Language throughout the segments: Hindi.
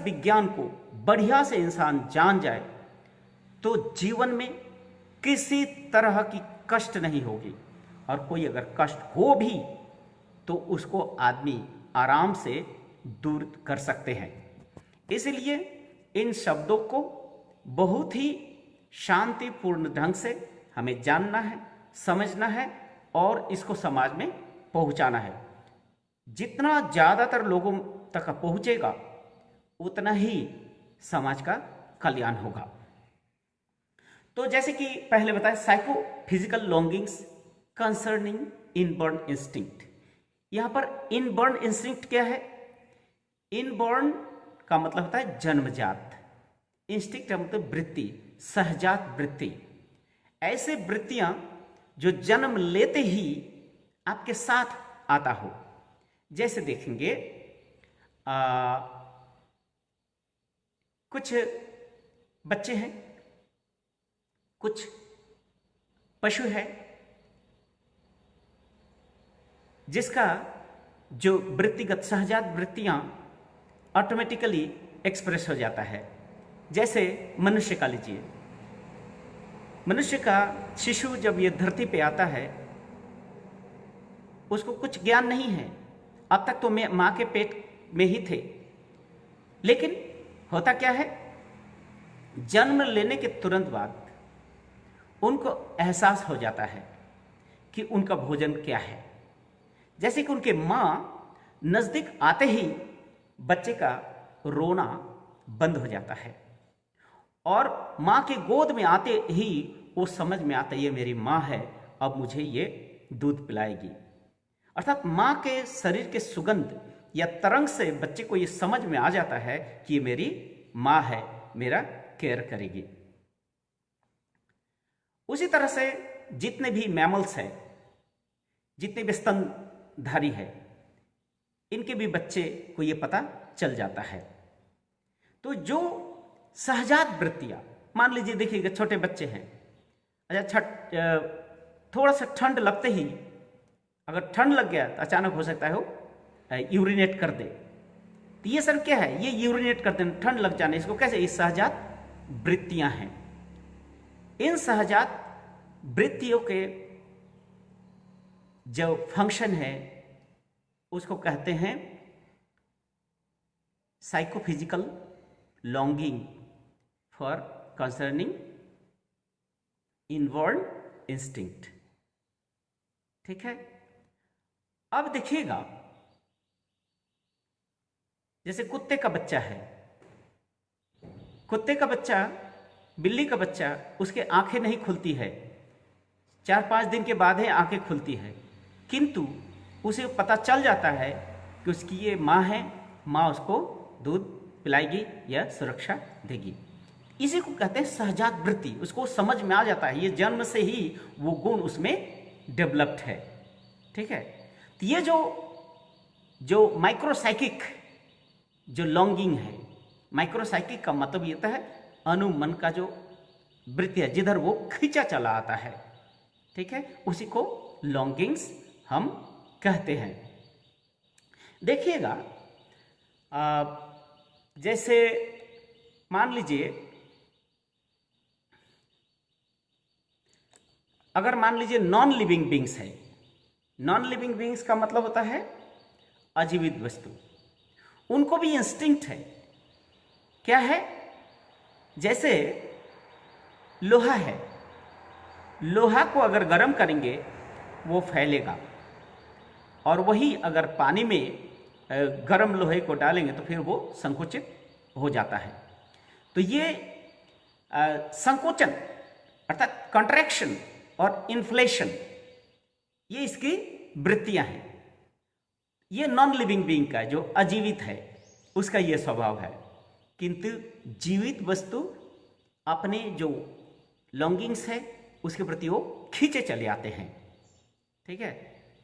विज्ञान को बढ़िया से इंसान जान जाए तो जीवन में किसी तरह की कष्ट नहीं होगी, और कोई अगर कष्ट हो भी तो उसको आदमी आराम से दूर कर सकते हैं। इसलिए इन शब्दों को बहुत ही शांतिपूर्ण ढंग से हमें जानना है, समझना है और इसको समाज में पहुंचाना है। जितना ज़्यादातर लोगों तक पहुंचेगा उतना ही समाज का कल्याण होगा। तो जैसे कि पहले बताया, psychophysical longings concerning inborn instinct. यहां पर इनबॉर्न इंस्टिंक्ट क्या है? इनबॉर्न का मतलब होता है जन्मजात, इंस्टिंक्ट का मतलब वृत्ति, सहजात वृत्ति। ऐसे वृत्तियां जो जन्म लेते ही आपके साथ आता हो। जैसे देखेंगे कुछ बच्चे हैं, कुछ पशु है जिसका जो वृत्तिगत सहजात वृत्तियां ऑटोमेटिकली एक्सप्रेस हो जाता है। जैसे मनुष्य का लीजिए, मनुष्य का शिशु जब ये धरती पे आता है उसको कुछ ज्ञान नहीं है, अब तक तो मां के पेट में ही थे। लेकिन होता क्या है, जन्म लेने के तुरंत बाद उनको एहसास हो जाता है कि उनका भोजन क्या है। जैसे कि उनके मां नजदीक आते ही बच्चे का रोना बंद हो जाता है और मां के गोद में आते ही वो समझ में आता है ये मेरी मां है, अब मुझे ये दूध पिलाएगी। अर्थात मां के शरीर के सुगंध या तरंग से बच्चे को ये समझ में आ जाता है कि ये मेरी मां है, मेरा केयर करेगी। उसी तरह से जितने भी मैमल्स हैं, जितने भी स्तनधारी है, इनके भी बच्चे को ये पता चल जाता है। तो जो सहजात वृत्तियां, मान लीजिए देखिएगा छोटे बच्चे हैं, अच्छा थोड़ा सा ठंड लगते ही, अगर ठंड लग गया तो अचानक हो सकता है वो यूरिनेट कर दे। तो ये सब क्या है, ये यूरिनेट करते हैं, ठंड लग जाने, इसको कैसे, ये सहजात वृत्तियां हैं। इन सहजात वृत्तियों के जो फंक्शन है उसको कहते हैं psychophysical longing for concerning inborn instinct. ठीक है। अब देखिएगा, जैसे कुत्ते का बच्चा है, कुत्ते का बच्चा, बिल्ली का बच्चा, उसके आंखें नहीं खुलती है, 4-5 दिन के बाद ही आंखें खुलती है, किंतु उसे पता चल जाता है कि उसकी ये माँ है, माँ उसको दूध पिलाएगी या सुरक्षा देगी। इसी को कहते हैं सहजात वृत्ति। उसको समझ में आ जाता है, ये जन्म से ही वो गुण उसमें डेवलप्ड है। ठीक है। तो ये जो माइक्रोसाइकिक जो लॉन्गिंग है, माइक्रोसाइकिक का मतलब ये होता है अनुमन का जो वृत्ति है, जिधर वो खींचा चला आता है। ठीक है, उसी को लॉन्गिंग्स हम कहते हैं। देखिएगा, जैसे मान लीजिए, अगर मान लीजिए नॉन लिविंग बींग्स है, नॉन लिविंग बींग्स का मतलब होता है अजीवित वस्तु, उनको भी इंस्टिंक्ट है। क्या है? जैसे लोहा है, लोहा को अगर गर्म करेंगे वो फैलेगा, और वही अगर पानी में गर्म लोहे को डालेंगे तो फिर वो संकुचित हो जाता है। तो ये संकोचन अर्थात कंट्रैक्शन और इन्फ्लेशन, ये इसकी वृत्तियां हैं। ये नॉन लिविंग बीइंग का, जो अजीवित है, उसका ये स्वभाव है। किंतु जीवित वस्तु अपने जो लॉन्गिंग्स है उसके प्रति वो खींचे चले आते हैं। ठीक है।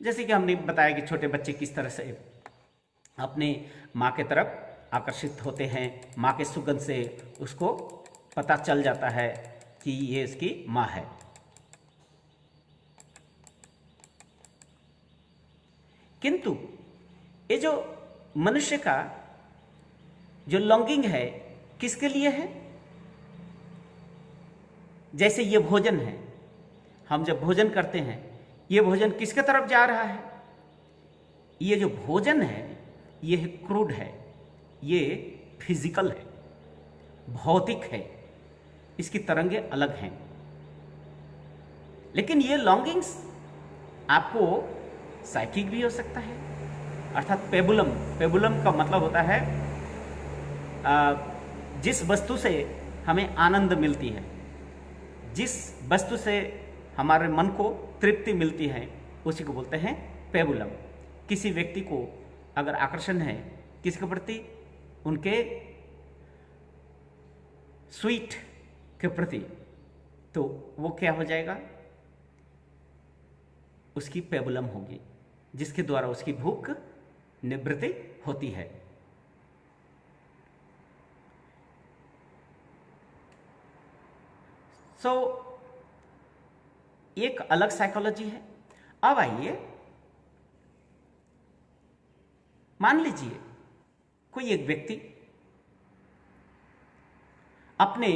जैसे कि हमने बताया कि छोटे बच्चे किस तरह से अपने माँ के तरफ आकर्षित होते हैं, माँ के सुगंध से उसको पता चल जाता है कि ये इसकी माँ है। किंतु ये जो मनुष्य का जो लॉन्गिंग है किसके लिए है? जैसे ये भोजन है, हम जब भोजन करते हैं, ये भोजन किसके तरफ जा रहा है? ये जो भोजन है ये क्रूड है, ये फिजिकल है, भौतिक है, इसकी तरंगे अलग हैं। लेकिन ये लॉन्गिंग्स आपको साइकिक भी हो सकता है, अर्थात पेबुलम। पेबुलम का मतलब होता है जिस वस्तु से हमें आनंद मिलती है, जिस वस्तु से हमारे मन को तृप्ति मिलती है, उसी को बोलते हैं पेबुलम। किसी व्यक्ति को अगर आकर्षण है किसके प्रति? उनके स्वीट के प्रति, तो वो क्या हो जाएगा? उसकी पेबुलम होगी, जिसके द्वारा उसकी भूख निवृत्ति होती है। एक अलग साइकोलॉजी है। अब आइए, मान लीजिए कोई एक व्यक्ति अपने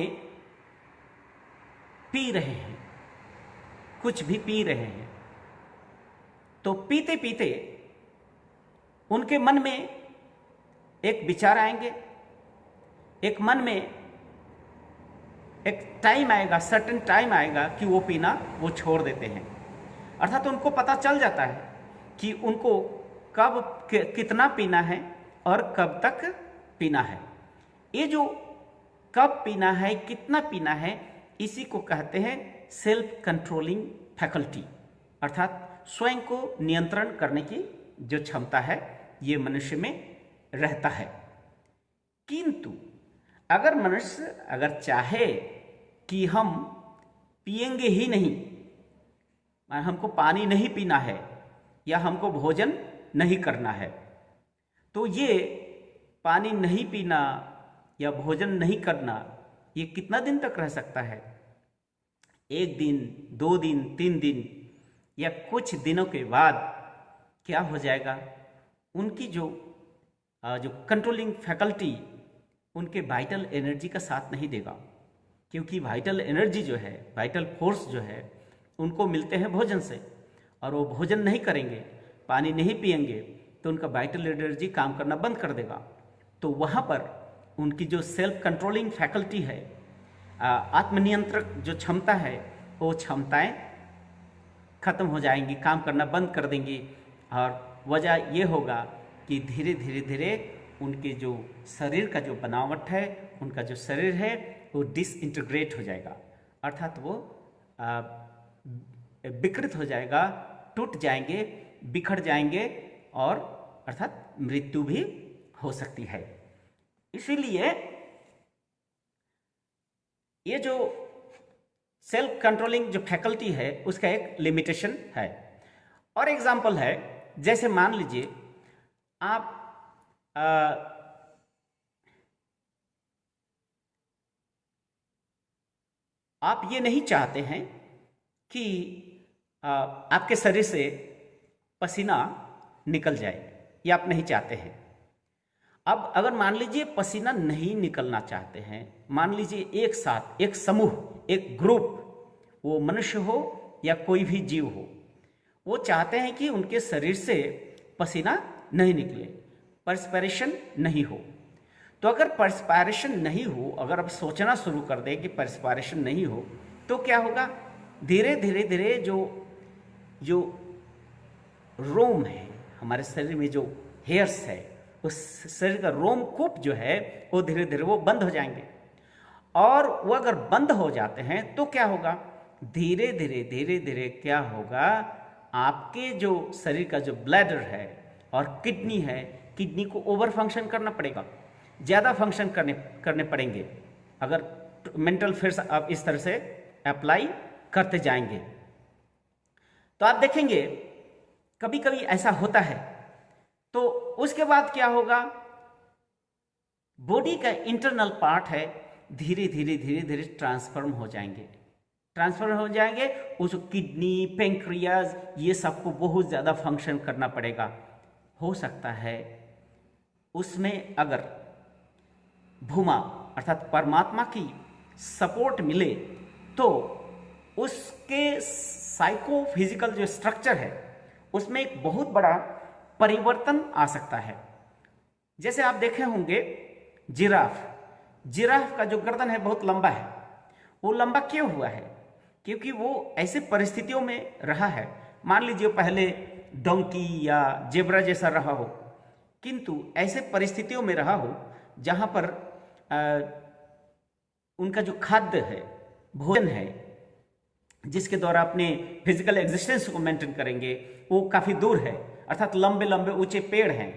पी रहे हैं, कुछ भी पी रहे हैं, तो पीते पीते उनके मन में एक विचार आएंगे, एक मन में एक टाइम आएगा, सर्टेन टाइम आएगा कि वो पीना वो छोड़ देते हैं। अर्थात उनको पता चल जाता है कि उनको कब कितना पीना है और कब तक पीना है। ये जो कब पीना है, कितना पीना है, इसी को कहते हैं सेल्फ कंट्रोलिंग फैकल्टी, अर्थात स्वयं को नियंत्रण करने की जो क्षमता है ये मनुष्य में रहता है। किंतु अगर मनुष्य अगर चाहे कि हम पिएंगे ही नहीं, हमको पानी नहीं पीना है या हमको भोजन नहीं करना है, तो ये पानी नहीं पीना या भोजन नहीं करना ये कितना दिन तक रह सकता है? 1 दिन, 2 दिन, 3 दिन या कुछ दिनों के बाद क्या हो जाएगा? उनकी जो कंट्रोलिंग फैकल्टी उनके वाइटल एनर्जी का साथ नहीं देगा, क्योंकि वाइटल एनर्जी जो है, वाइटल फोर्स जो है, उनको मिलते हैं भोजन से, और वो भोजन नहीं करेंगे, पानी नहीं पिएंगे, तो उनका वाइटल एनर्जी काम करना बंद कर देगा। तो वहाँ पर उनकी जो सेल्फ कंट्रोलिंग फैकल्टी है, आत्मनियंत्रक जो क्षमता है, वो क्षमताएं खत्म हो जाएंगी, काम करना बंद कर देंगी। और वजह ये होगा कि धीरे धीरे धीरे उनके जो शरीर का जो बनावट है, उनका जो शरीर है वो डिसइंटीग्रेट हो जाएगा, अर्थात वो विकृत हो जाएगा, टूट जाएंगे, बिखर जाएंगे, और अर्थात मृत्यु भी हो सकती है। इसीलिए ये जो सेल्फ कंट्रोलिंग जो फैकल्टी है उसका एक लिमिटेशन है। और एग्जाम्पल है, जैसे मान लीजिए आप ये नहीं चाहते हैं कि आपके शरीर से पसीना निकल जाए, ये आप नहीं चाहते हैं। अब अगर मान लीजिए पसीना नहीं निकलना चाहते हैं, मान लीजिए एक साथ एक समूह, एक ग्रुप, वो मनुष्य हो या कोई भी जीव हो, वो चाहते हैं कि उनके शरीर से पसीना नहीं निकले, पर्सपिरेशन नहीं हो। तो अगर पर्सपिरेशन नहीं हो, अगर आप सोचना शुरू कर दें कि पर्सपिरेशन नहीं हो, तो क्या होगा? धीरे धीरे धीरे जो रोम है हमारे शरीर में, जो हेयर्स है, उस शरीर का रोमकूप जो है वो धीरे धीरे वो बंद हो जाएंगे। और वो अगर बंद हो जाते हैं तो क्या होगा? धीरे धीरे धीरे धीरे क्या होगा? आपके जो शरीर का जो ब्लैडर है और किडनी है, किडनी को ओवर फंक्शन करना पड़ेगा, ज़्यादा फंक्शन करने पड़ेंगे अगर मेंटल फोर्स आप इस तरह से अप्लाई करते जाएंगे। तो आप देखेंगे कभी कभी ऐसा होता है, तो उसके बाद क्या होगा? बॉडी का इंटरनल पार्ट है, धीरे धीरे धीरे धीरे ट्रांसफॉर्म हो जाएंगे। उस किडनी, पेंक्रियाज, ये सबको बहुत ज़्यादा फंक्शन करना पड़ेगा। हो सकता है उसमें अगर भूमा अर्थात परमात्मा की सपोर्ट मिले तो उसके साइकोफिजिकल जो स्ट्रक्चर है उसमें एक बहुत बड़ा परिवर्तन आ सकता है। जैसे आप देखे होंगे जिराफ का जो गर्दन है बहुत लंबा है। वो लंबा क्यों हुआ है? क्योंकि वो ऐसे परिस्थितियों में रहा है, मान लीजिए पहले डोंकी या जेब्रा जैसा रहा हो, किंतु ऐसे परिस्थितियों में रहा हो जहां पर उनका जो खाद्य है, भोजन है, जिसके द्वारा अपने फिजिकल एग्जिस्टेंस को मेंटेन करेंगे, वो काफी दूर है, अर्थात लंबे लंबे ऊंचे पेड़ हैं।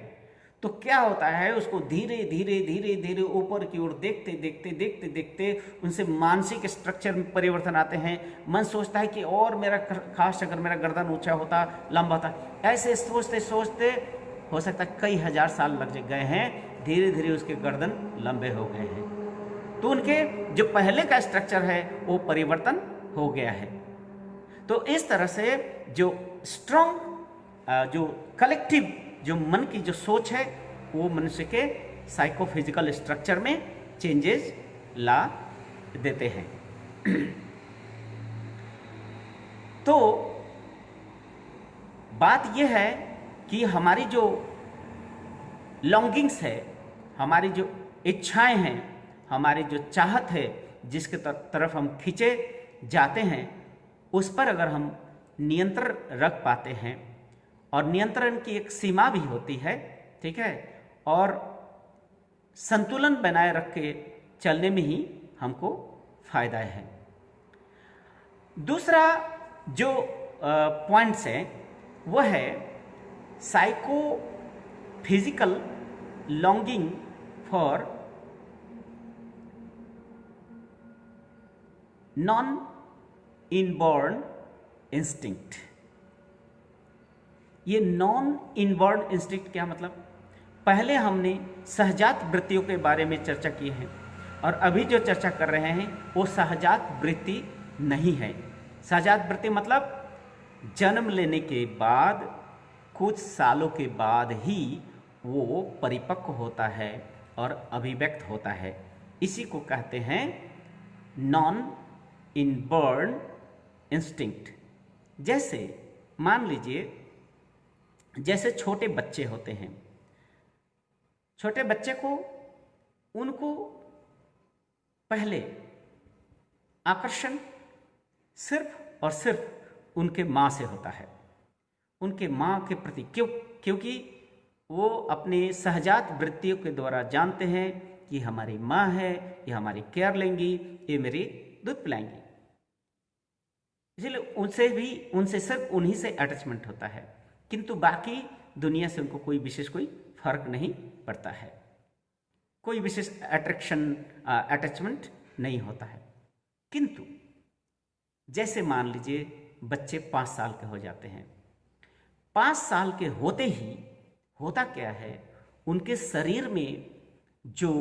तो क्या होता है, उसको धीरे धीरे धीरे धीरे ऊपर की ओर देखते देखते देखते देखते उनसे मानसिक स्ट्रक्चर में परिवर्तन आते हैं। मन सोचता है कि और मेरा खास अगर मेरा गर्दन ऊंचा होता, लंबा होता, ऐसे सोचते सोचते हो सकता है कई हजार साल लग गए हैं, धीरे धीरे उसके गर्दन लंबे हो गए हैं। तो उनके जो पहले का स्ट्रक्चर है वो परिवर्तन हो गया है। तो इस तरह से जो स्ट्रॉन्ग जो कलेक्टिव जो मन की जो सोच है वो मनुष्य के साइकोफिजिकल स्ट्रक्चर में चेंजेस ला देते हैं। तो बात यह है कि हमारी जो लॉन्गिंग्स है, हमारी जो इच्छाएं हैं, हमारी जो चाहत है, जिसके तरफ हम खींचे जाते हैं, उस पर अगर हम नियंत्रण रख पाते हैं, और नियंत्रण की एक सीमा भी होती है, ठीक है, और संतुलन बनाए रख के चलने में ही हमको फायदा है। दूसरा जो पॉइंट्स है वह है psycho physical longing for non inborn instinct. ये नॉन इनबॉर्न इंस्टिंक्ट क्या मतलब? पहले हमने सहजात वृत्तियों के बारे में चर्चा की है, और अभी जो चर्चा कर रहे हैं वो सहजात वृत्ति नहीं है। सहजात वृत्ति मतलब जन्म लेने के बाद कुछ सालों के बाद ही वो परिपक्व होता है और अभिव्यक्त होता है। इसी को कहते हैं नॉन इनबॉर्न इंस्टिंक्ट। जैसे मान लीजिए, जैसे छोटे बच्चे होते हैं, छोटे बच्चे को उनको पहले आकर्षण सिर्फ और सिर्फ उनके माँ से होता है, उनके माँ के प्रति। क्योंकि वो अपने सहजात वृत्तियों के द्वारा जानते हैं कि हमारी माँ है, ये हमारी केयर लेंगी, ये मेरी दूध पिलाएंगी, इसलिए उनसे सिर्फ उन्हीं से अटैचमेंट होता है, किंतु बाकी दुनिया से उनको कोई विशेष कोई फर्क नहीं पड़ता है, कोई विशेष अटैचमेंट नहीं होता है। किंतु जैसे मान लीजिए बच्चे 5 साल के हो जाते हैं, 5 साल के होते ही होता क्या है, उनके शरीर में जो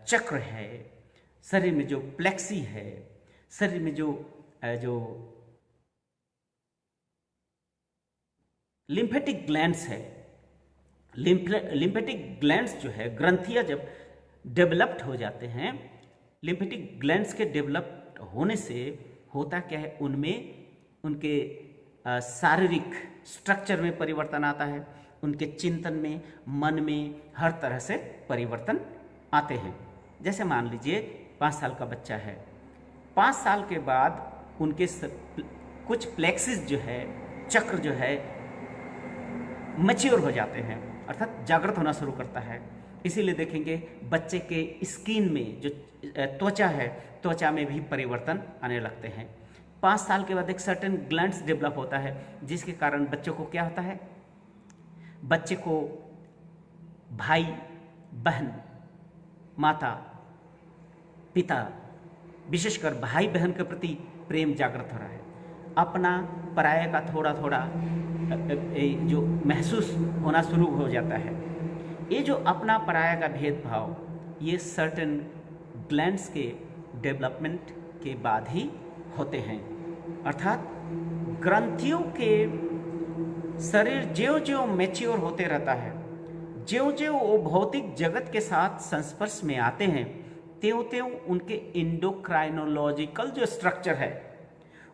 चक्र है, शरीर में जो प्लेक्सी है, शरीर में जो लिम्फेटिक ग्लैंड्स है, लिम्फेटिक ग्लैंड्स जो है, ग्रंथियां जब डेवलप्ड हो जाते हैं, लिम्फेटिक ग्लैंड्स के डेवलप्ड होने से होता क्या है, उनमें उनके शारीरिक स्ट्रक्चर में परिवर्तन आता है, उनके चिंतन में, मन में हर तरह से परिवर्तन आते हैं। जैसे मान लीजिए 5 साल का बच्चा है, 5 साल के बाद उनके कुछ प्लेक्सिस जो है, चक्र जो है, मैच्योर हो जाते हैं, अर्थात जागृत होना शुरू करता है। इसीलिए देखेंगे बच्चे के स्किन में जो त्वचा है, त्वचा में भी परिवर्तन आने लगते हैं। 5 साल के बाद एक सर्टेन ग्लैंड्स डेवलप होता है, जिसके कारण बच्चों को क्या होता है, बच्चे को भाई बहन, माता पिता, विशेषकर भाई बहन के प्रति प्रेम जागृत हो रहा है। अपना पराया का थोड़ा थोड़ा जो महसूस होना शुरू हो जाता है। ये जो अपना पराया का भेदभाव, ये सर्टेन ग्लैंड्स के डेवलपमेंट के बाद ही होते हैं। अर्थात ग्रंथियों के शरीर ज्यों ज्यों मैच्योर होते रहता है, ज्यों ज्यों वो भौतिक जगत के साथ संस्पर्श में आते हैं, त्यों त्यों उनके इंडोक्राइनोलॉजिकल जो स्ट्रक्चर है,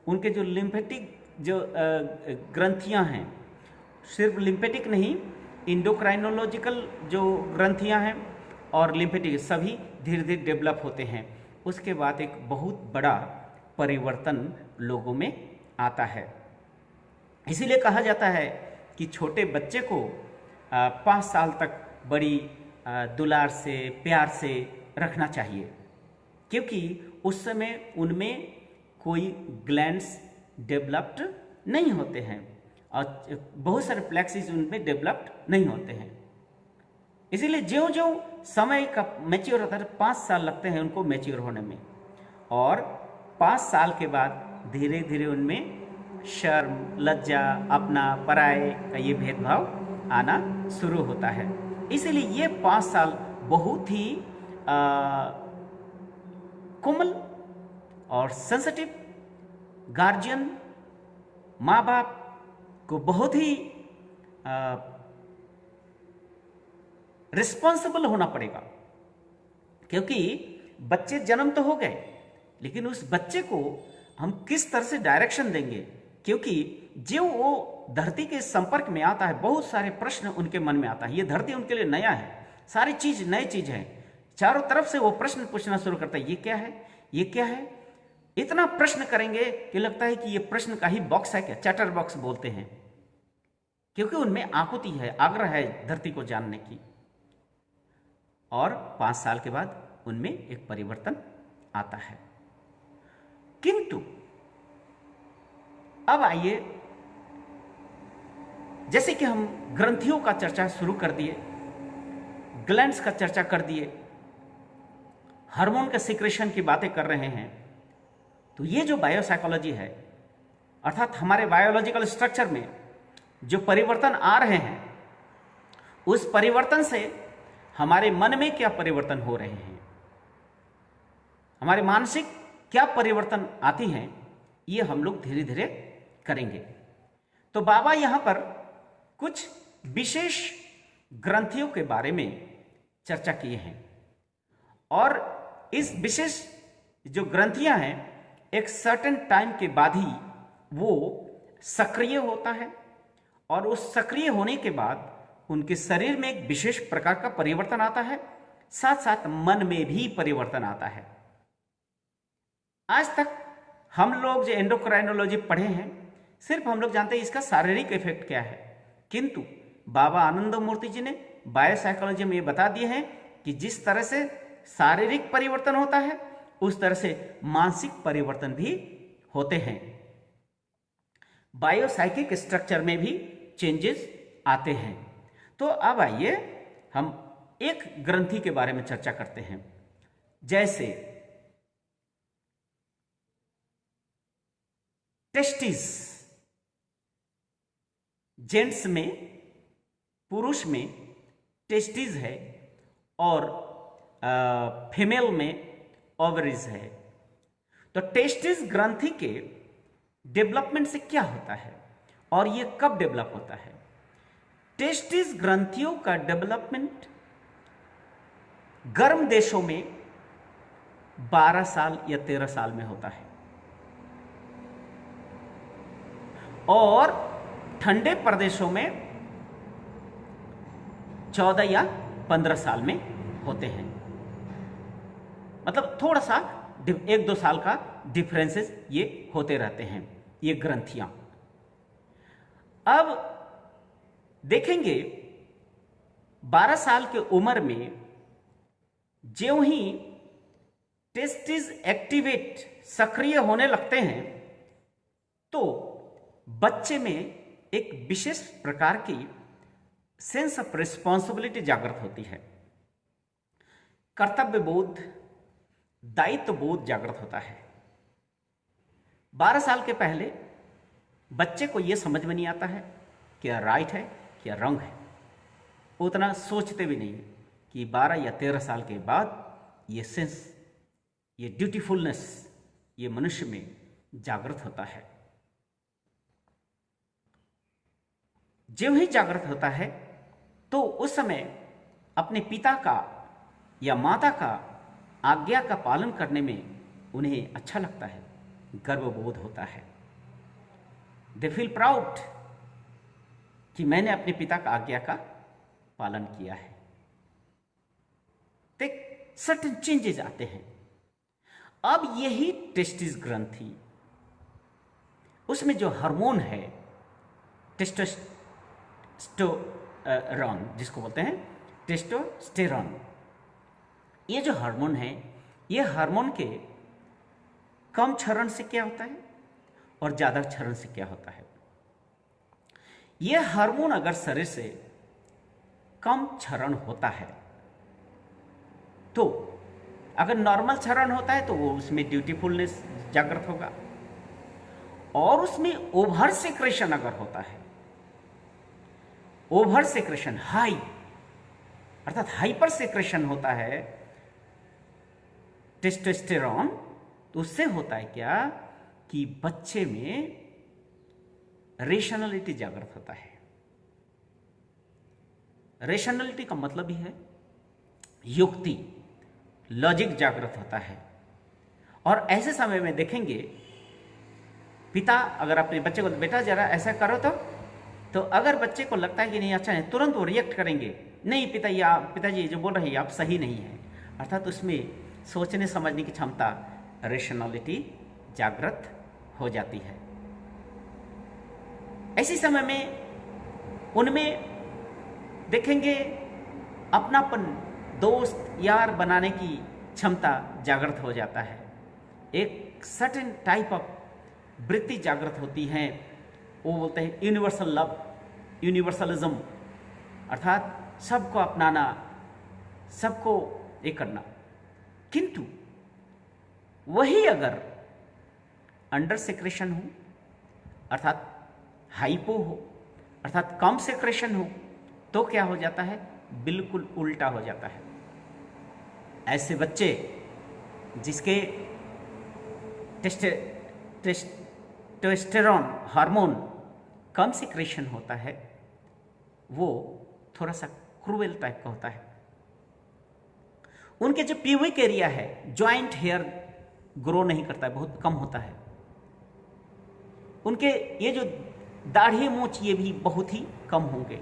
उनके जो लिम्फेटिक जो ग्रंथियां हैं, सिर्फ लिम्फेटिक नहीं, इंडोक्राइनोलॉजिकल जो ग्रंथियां हैं और लिम्फेटिक सभी धीरे धीरे डेवलप होते हैं। उसके बाद एक बहुत बड़ा परिवर्तन लोगों में आता है। इसीलिए कहा जाता है कि छोटे बच्चे को 5 साल तक बड़ी दुलार से प्यार से रखना चाहिए, क्योंकि उस समय उनमें कोई ग्लैंड्स डेवलप्ड नहीं होते हैं और बहुत सारे प्लेक्सिस उनमें डेवलप्ड नहीं होते हैं। इसीलिए ज्यों ज्यों समय का मैच्योर होता है, 5 साल लगते हैं उनको मैच्योर होने में, और 5 साल के बाद धीरे धीरे उनमें शर्म, लज्जा, अपना पराये का ये भेदभाव आना शुरू होता है। इसीलिए ये 5 साल बहुत ही कोमल और सेंसिटिव, गार्जियन माँ बाप को बहुत ही रिस्पॉन्सिबल होना पड़ेगा, क्योंकि बच्चे जन्म तो हो गए, लेकिन उस बच्चे को हम किस तरह से डायरेक्शन देंगे, क्योंकि जो वो धरती के संपर्क में आता है, बहुत सारे प्रश्न उनके मन में आता है। ये धरती उनके लिए नया है, सारी चीज नई चीज है, चारों तरफ से वो प्रश्न पूछना शुरू करता है, ये क्या है, ये क्या है। इतना प्रश्न करेंगे कि लगता है कि ये प्रश्न का ही बॉक्स है क्या, चैटर बॉक्स बोलते हैं, क्योंकि उनमें आकुति है, आग्रह है धरती को जानने की। और 5 साल के बाद उनमें एक परिवर्तन आता है। किंतु अब आइए, जैसे कि हम ग्रंथियों का चर्चा शुरू कर दिए, ग्लैंड्स का चर्चा कर दिए, हार्मोन के सिक्रेशन की बातें कर रहे हैं, तो ये जो बायोसाइकोलॉजी है, अर्थात हमारे बायोलॉजिकल स्ट्रक्चर में जो परिवर्तन आ रहे हैं, उस परिवर्तन से हमारे मन में क्या परिवर्तन हो रहे हैं, हमारे मानसिक क्या परिवर्तन आती हैं, ये हम लोग धीरे धीरे करेंगे। तो बाबा यहां पर कुछ विशेष ग्रंथियों के बारे में चर्चा किए हैं, और इस विशेष जो ग्रंथियां हैं, एक सर्टेन टाइम के बाद ही वो सक्रिय होता है, और उस सक्रिय होने के बाद उनके शरीर में एक विशेष प्रकार का परिवर्तन आता है, साथ साथ मन में भी परिवर्तन आता है। आज तक हम लोग जो एंडोक्राइनोलॉजी पढ़े हैं, सिर्फ हम लोग जानते हैं इसका शारीरिक इफेक्ट क्या है, किंतु बाबा आनंद मूर्ति जी ने बायोसाइकोलॉजी में ये बता दिए हैं कि जिस तरह से शारीरिक परिवर्तन होता है, उस तरह से मानसिक परिवर्तन भी होते हैं। बायोसाइकिक स्ट्रक्चर में भी चेंजेस आते हैं। तो अब आइए हम एक ग्रंथि के बारे में चर्चा करते हैं। जैसे टेस्टिस, जेंट्स में, पुरुष में टेस्टिस है, और फीमेल में ओवरीज है। तो टेस्टिस ग्रंथि के डेवलपमेंट से क्या होता है और ये कब डेवलप होता है? टेस्टिस ग्रंथियों का डेवलपमेंट गर्म देशों में 12 साल या 13 साल में होता है, और ठंडे प्रदेशों में 14 या 15 साल में होते हैं। मतलब थोड़ा सा 1-2 साल का डिफरेंसेस ये होते रहते हैं, ये ग्रंथियां। अब देखेंगे 12 साल की उम्र में ज्यों ही टेस्टिस एक्टिवेट, सक्रिय होने लगते हैं, तो बच्चे में एक विशेष प्रकार की सेंस ऑफ रिस्पॉन्सिबिलिटी जागृत होती है, कर्तव्य बोध, दायित्व बोध जागृत होता है। 12 साल के पहले बच्चे को यह समझ में नहीं आता है क्या राइट है क्या रॉन्ग है, उतना सोचते भी नहीं कि 12 या 13 साल के बाद ये सेंस, ये ड्यूटीफुलनेस ये मनुष्य में जागृत होता है। ज्यों ही जागृत होता है तो उस समय अपने पिता का या माता का आज्ञा का पालन करने में उन्हें अच्छा लगता है, गर्वबोध होता है। दे फील प्राउड कि मैंने अपने पिता का आज्ञा का पालन किया है। तो सर्टेन चेंजेस आते हैं। अब यही टेस्टिस ग्रंथि, उसमें जो हार्मोन है टेस्टोस्टेरोन, जिसको बोलते हैं टेस्टोस्टेरोन, ये जो हार्मोन है, ये हार्मोन के कम क्षरण से क्या होता है और ज़्यादा क्षरण से क्या होता है। ये हार्मोन अगर शरीर से कम क्षरण होता है तो, अगर नॉर्मल क्षरण होता है तो वो उसमें ड्यूटीफुलनेस जागृत होगा, और उसमें ओवर सेक्रेशन अगर होता है, ओवर सेक्रेशन हाई अर्थात हाइपर सेक्रेशन होता है टेस्टोस्टेरोन, तो उससे होता है क्या कि बच्चे में रेशनलिटी जागृत होता है। रेशनलिटी का मतलब ही है युक्ति, लॉजिक जागृत होता है। और ऐसे समय में देखेंगे पिता अगर अपने बच्चे को, बेटा जरा ऐसा करो तो अगर बच्चे को लगता है कि नहीं अच्छा है, तुरंत वो रिएक्ट करेंगे, नहीं पिताजी जो बोल रहे हैं आप सही नहीं है, अर्थात उसमें सोचने समझने की क्षमता, रेशनलिटी जागृत हो जाती है। ऐसी समय में उनमें देखेंगे अपनापन, दोस्त यार बनाने की क्षमता जागृत हो जाता है। एक सर्टेन टाइप ऑफ वृत्ति जागृत होती है, वो बोलते हैं यूनिवर्सल लव, यूनिवर्सलिज्म, अर्थात सबको अपनाना, सबको ये करना। किंतु वही अगर अंडर सेक्रेशन हो अर्थात हाइपो हो अर्थात कम सेक्रेशन हो तो क्या हो जाता है, बिल्कुल उल्टा हो जाता है। ऐसे बच्चे जिसके टेस्टोस्टेरोन हार्मोन कम सिक्रेशन होता है, वो थोड़ा सा क्रूएल टाइप का होता है। उनके जो प्यूबिक एरिया है, जॉइंट हेयर ग्रो नहीं करता है, बहुत कम होता है। उनके ये जो दाढ़ी मूंछ ये भी बहुत ही कम होंगे,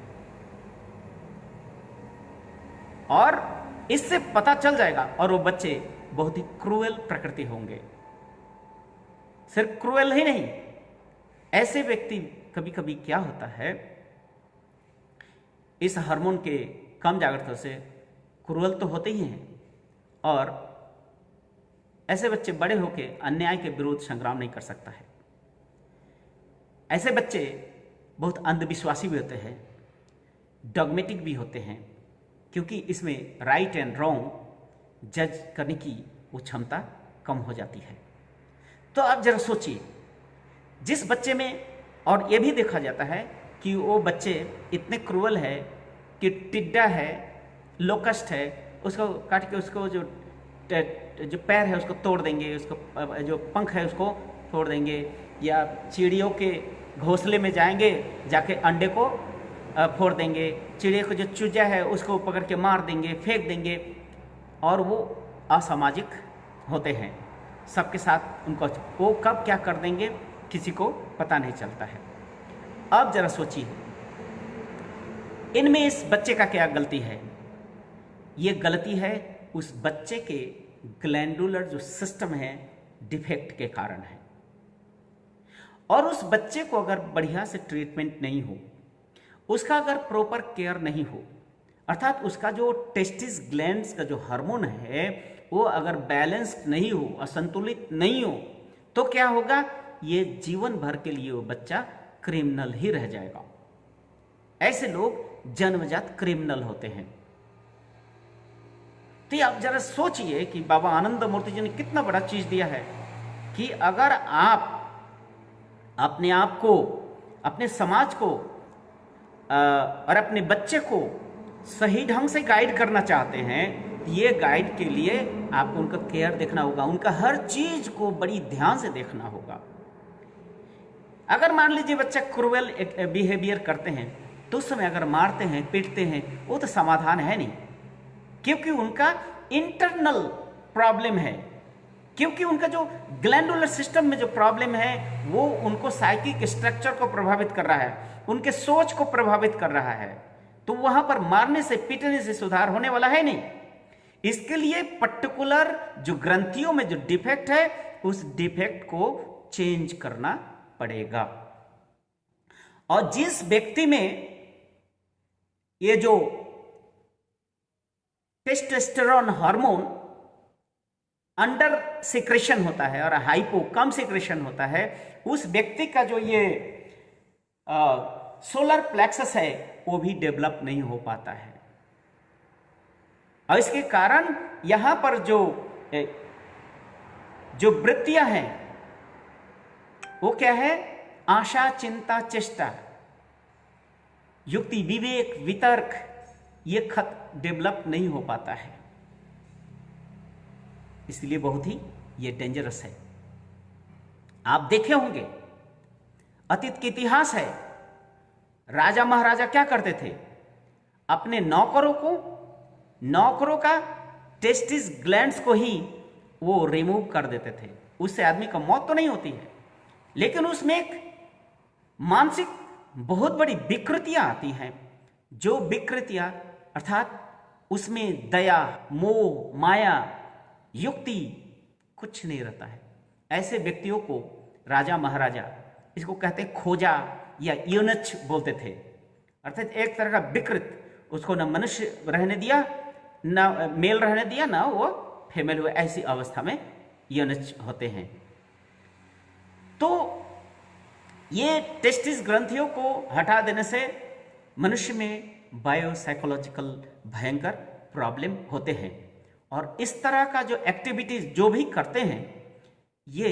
और इससे पता चल जाएगा, और वो बच्चे बहुत ही क्रूएल प्रकृति होंगे। सिर्फ क्रूएल ही नहीं, ऐसे व्यक्ति कभी कभी क्या होता है, इस हार्मोन के कम जागृत से क्रूएल तो होते ही हैं, और ऐसे बच्चे बड़े होकर अन्याय के विरुद्ध संग्राम नहीं कर सकता है। ऐसे बच्चे बहुत अंधविश्वासी भी होते हैं, डॉगमेटिक भी होते हैं, क्योंकि इसमें राइट एंड रॉन्ग जज करने की वो क्षमता कम हो जाती है। तो आप जरा सोचिए, जिस बच्चे में, और ये भी देखा जाता है कि वो बच्चे इतने क्रूअल है कि टिड्डा है, लोकस्ट है, उसको काट के उसको जो पैर है उसको तोड़ देंगे, उसको जो पंख है उसको तोड़ देंगे, या चिड़ियों के घोंसले में जाएंगे, जाके अंडे को फोड़ देंगे, चिड़िया को जो चूजा है उसको पकड़ के मार देंगे, फेंक देंगे, और वो असामाजिक होते हैं सबके साथ। उनको वो कब क्या कर देंगे किसी को पता नहीं चलता है। अब जरा सोचिए, इनमें इस बच्चे का क्या गलती है? ये गलती है उस बच्चे के ग्लैंडुलर जो सिस्टम है डिफेक्ट के कारण है। और उस बच्चे को अगर बढ़िया से ट्रीटमेंट नहीं हो, उसका अगर प्रॉपर केयर नहीं हो, अर्थात उसका जो टेस्टिस ग्लैंड्स का जो हार्मोन है वो अगर बैलेंस्ड नहीं हो, असंतुलित नहीं हो, तो क्या होगा, ये जीवन भर के लिए वो बच्चा क्रिमिनल ही रह जाएगा। ऐसे लोग जन्मजात क्रिमिनल होते हैं। तो आप जरा सोचिए कि बाबा आनंद मूर्ति जी ने कितना बड़ा चीज दिया है कि अगर आप अपने आप को, अपने समाज को और अपने बच्चे को सही ढंग से गाइड करना चाहते हैं, ये गाइड के लिए आपको उनका केयर देखना होगा, उनका हर चीज को बड़ी ध्यान से देखना होगा। अगर मान लीजिए बच्चा क्रूएल बिहेवियर करते हैं तो उस समय अगर मारते हैं, पीटते हैं, वो तो समाधान है नहीं। क्योंकि उनका इंटरनल प्रॉब्लम है, क्योंकि उनका जो ग्लैंडुलर सिस्टम में जो प्रॉब्लम है वो उनको साइकिक स्ट्रक्चर को प्रभावित कर रहा है, उनके सोच को प्रभावित कर रहा है। तो वहां पर मारने से पीटने से सुधार होने वाला है नहीं। इसके लिए पर्टिकुलर जो ग्रंथियों में जो डिफेक्ट है उस डिफेक्ट को चेंज करना पड़ेगा। और जिस व्यक्ति में ये जो टेस्टोस्टेरोन हार्मोन अंडर सिक्रेशन होता है और हाइपो कम सिक्रेशन होता है, उस व्यक्ति का जो ये सोलर प्लेक्सस है वो भी डेवलप नहीं हो पाता है। और इसके कारण यहां पर जो वृत्तियां हैं वो क्या है, आशा, चिंता, चेष्टा, युक्ति, विवेक, वितर्क, ये खत डेवलप नहीं हो पाता है। इसलिए बहुत ही ये डेंजरस है। आप देखे होंगे अतीत के इतिहास है, राजा महाराजा क्या करते थे, अपने नौकरों का टेस्टिस ग्लैंड्स को ही वो रिमूव कर देते थे। उससे आदमी का मौत तो नहीं होती है, लेकिन उसमें एक मानसिक बहुत बड़ी विकृतियां आती हैं। जो विकृतियां अर्थात उसमें दया, मोह, माया, युक्ति कुछ नहीं रहता है। ऐसे व्यक्तियों को राजा महाराजा, इसको कहते हैं खोजा या यूनच बोलते थे, अर्थात एक तरह का विकृत, उसको न मनुष्य रहने दिया, न मेल रहने दिया, न वो फीमेल हुए, ऐसी अवस्था में यूनच होते हैं। तो ये टेस्टिस ग्रंथियों को हटा देने से मनुष्य में बायोसाइकोलॉजिकल भयंकर प्रॉब्लम होते हैं। और इस तरह का जो एक्टिविटीज जो भी करते हैं ये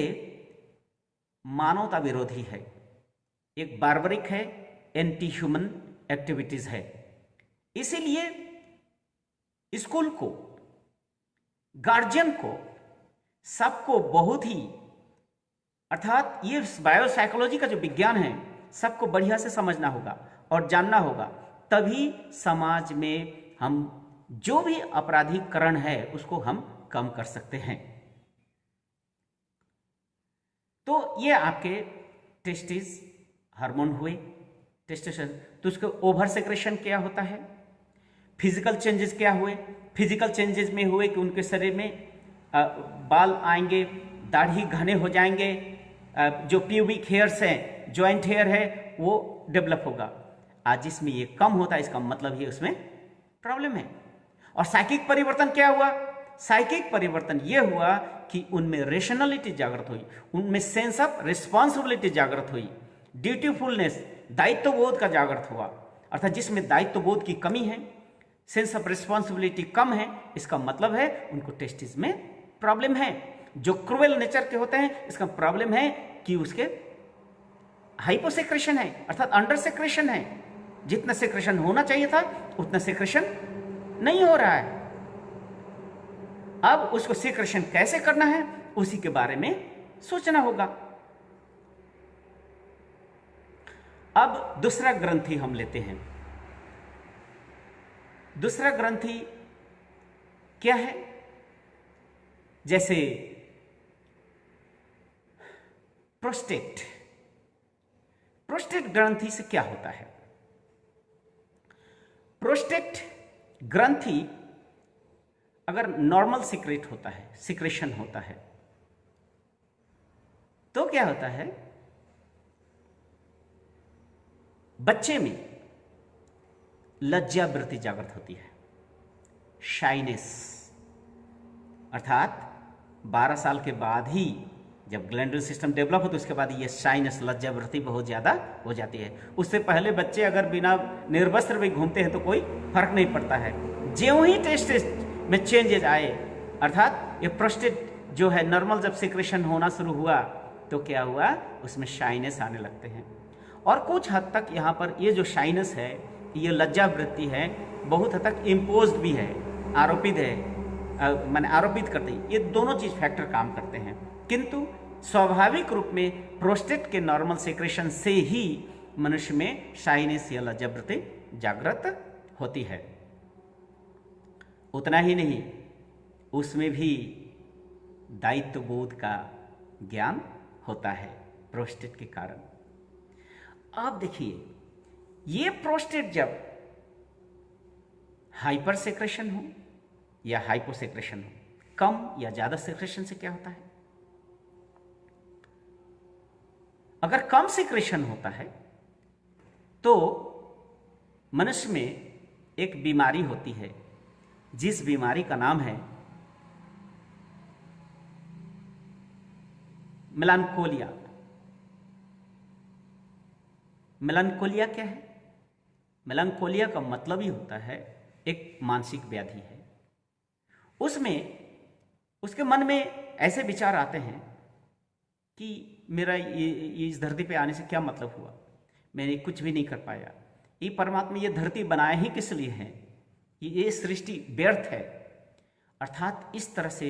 मानवता विरोधी है, एक बार्बरिक है, एंटी ह्यूमन एक्टिविटीज है। इसीलिए स्कूल को, गार्जियन को, सबको बहुत ही, अर्थात ये बायोसाइकोलॉजी का जो विज्ञान है सबको बढ़िया से समझना होगा और जानना होगा, तभी समाज में हम जो भी अपराधीकरण है उसको हम कम कर सकते हैं। तो ये आपके टेस्टिस हार्मोन हुए, टेस्टोस्टेरोन। तो उसके ओवर सेक्रेशन क्या होता है, फिजिकल चेंजेस क्या हुए, फिजिकल चेंजेस में हुए कि उनके शरीर में बाल आएंगे, दाढ़ी घने हो जाएंगे, जो प्यूबिक हेयर्स हैं, जॉइंट हेयर है, वो डेवलप होगा। आज जिसमें ये कम होता है इसका मतलब ये उसमें प्रॉब्लम है। और साइकिक परिवर्तन क्या हुआ, साइकिक परिवर्तन ये हुआ कि उनमें रेशनलिटी जागृत हुई, उनमें सेंस ऑफ रिस्पॉन्सिबिलिटी जागृत हुई, ड्यूटीफुलनेस, दायित्वबोध का जागृत हुआ। अर्थात जिसमें दायित्वबोध की कमी है, सेंस ऑफ रिस्पॉन्सिबिलिटी कम है, इसका मतलब है उनको टेस्टिस में प्रॉब्लम है। जो क्रूएल नेचर के होते हैं इसका प्रॉब्लम है कि उसके हाइपोसेक्रेशन है, अर्थात अंडर सेक्रेशन है। जितना सेक्रेशन होना चाहिए था उतना सेक्रेशन नहीं हो रहा है। अब उसको सेक्रेशन कैसे करना है उसी के बारे में सोचना होगा। अब दूसरा ग्रंथि हम लेते हैं। दूसरा ग्रंथि क्या है, जैसे प्रोस्टेट। प्रोस्टेट ग्रंथि से क्या होता है, प्रोस्टेट ग्रंथि अगर नॉर्मल सिक्रेट होता है, सिक्रेशन होता है, तो क्या होता है, बच्चे में लज्जा वृत्ति जागृत होती है, शाइनेस, अर्थात 12 साल के बाद ही जब ग्लैंडुलर सिस्टम डेवलप हो तो उसके बाद ये शाइनेस, लज्जा वृत्ति बहुत ज़्यादा हो जाती है। उससे पहले बच्चे अगर बिना निर्वस्त्र भी घूमते हैं तो कोई फर्क नहीं पड़ता है। ज्यों ही टेस्ट में चेंजेस आए, अर्थात ये प्रोस्टेट जो है नॉर्मल जब सिक्रेशन होना शुरू हुआ तो क्या हुआ, उसमें शाइनेस आने लगते हैं। और कुछ हद तक यहाँ पर ये जो शाइनेस है, ये लज्जा वृत्ति है, बहुत हद तक इम्पोज्ड भी है, आरोपित है, मैंने आरोपित करते हैं। ये दोनों चीज़ फैक्टर काम करते हैं, किंतु स्वाभाविक रूप में प्रोस्टेट के नॉर्मल सेक्रेशन से ही मनुष्य में शाइनेस या लज्जा वृत्ति जागृत होती है। उतना ही नहीं, उसमें भी दायित्व बोध का ज्ञान होता है प्रोस्टेट के कारण। आप देखिए, ये प्रोस्टेट जब हाइपर सेक्रेशन हो या हाइपो सेक्रेशन हो, कम या ज्यादा सेक्रेशन से क्या होता है? अगर कम सेक्रेशन होता है तो मनुष्य में एक बीमारी होती है, जिस बीमारी का नाम है मेलानकोलिया। मेलानकोलिया क्या है? मेलानकोलिया का मतलब ही होता है एक मानसिक व्याधि है। उसमें उसके मन में ऐसे विचार आते हैं कि मेरा ये इस धरती पे आने से क्या मतलब हुआ, मैंने कुछ भी नहीं कर पाया, ये परमात्मा ये धरती बनाया ही किस लिए है, ये सृष्टि व्यर्थ है। अर्थात इस तरह से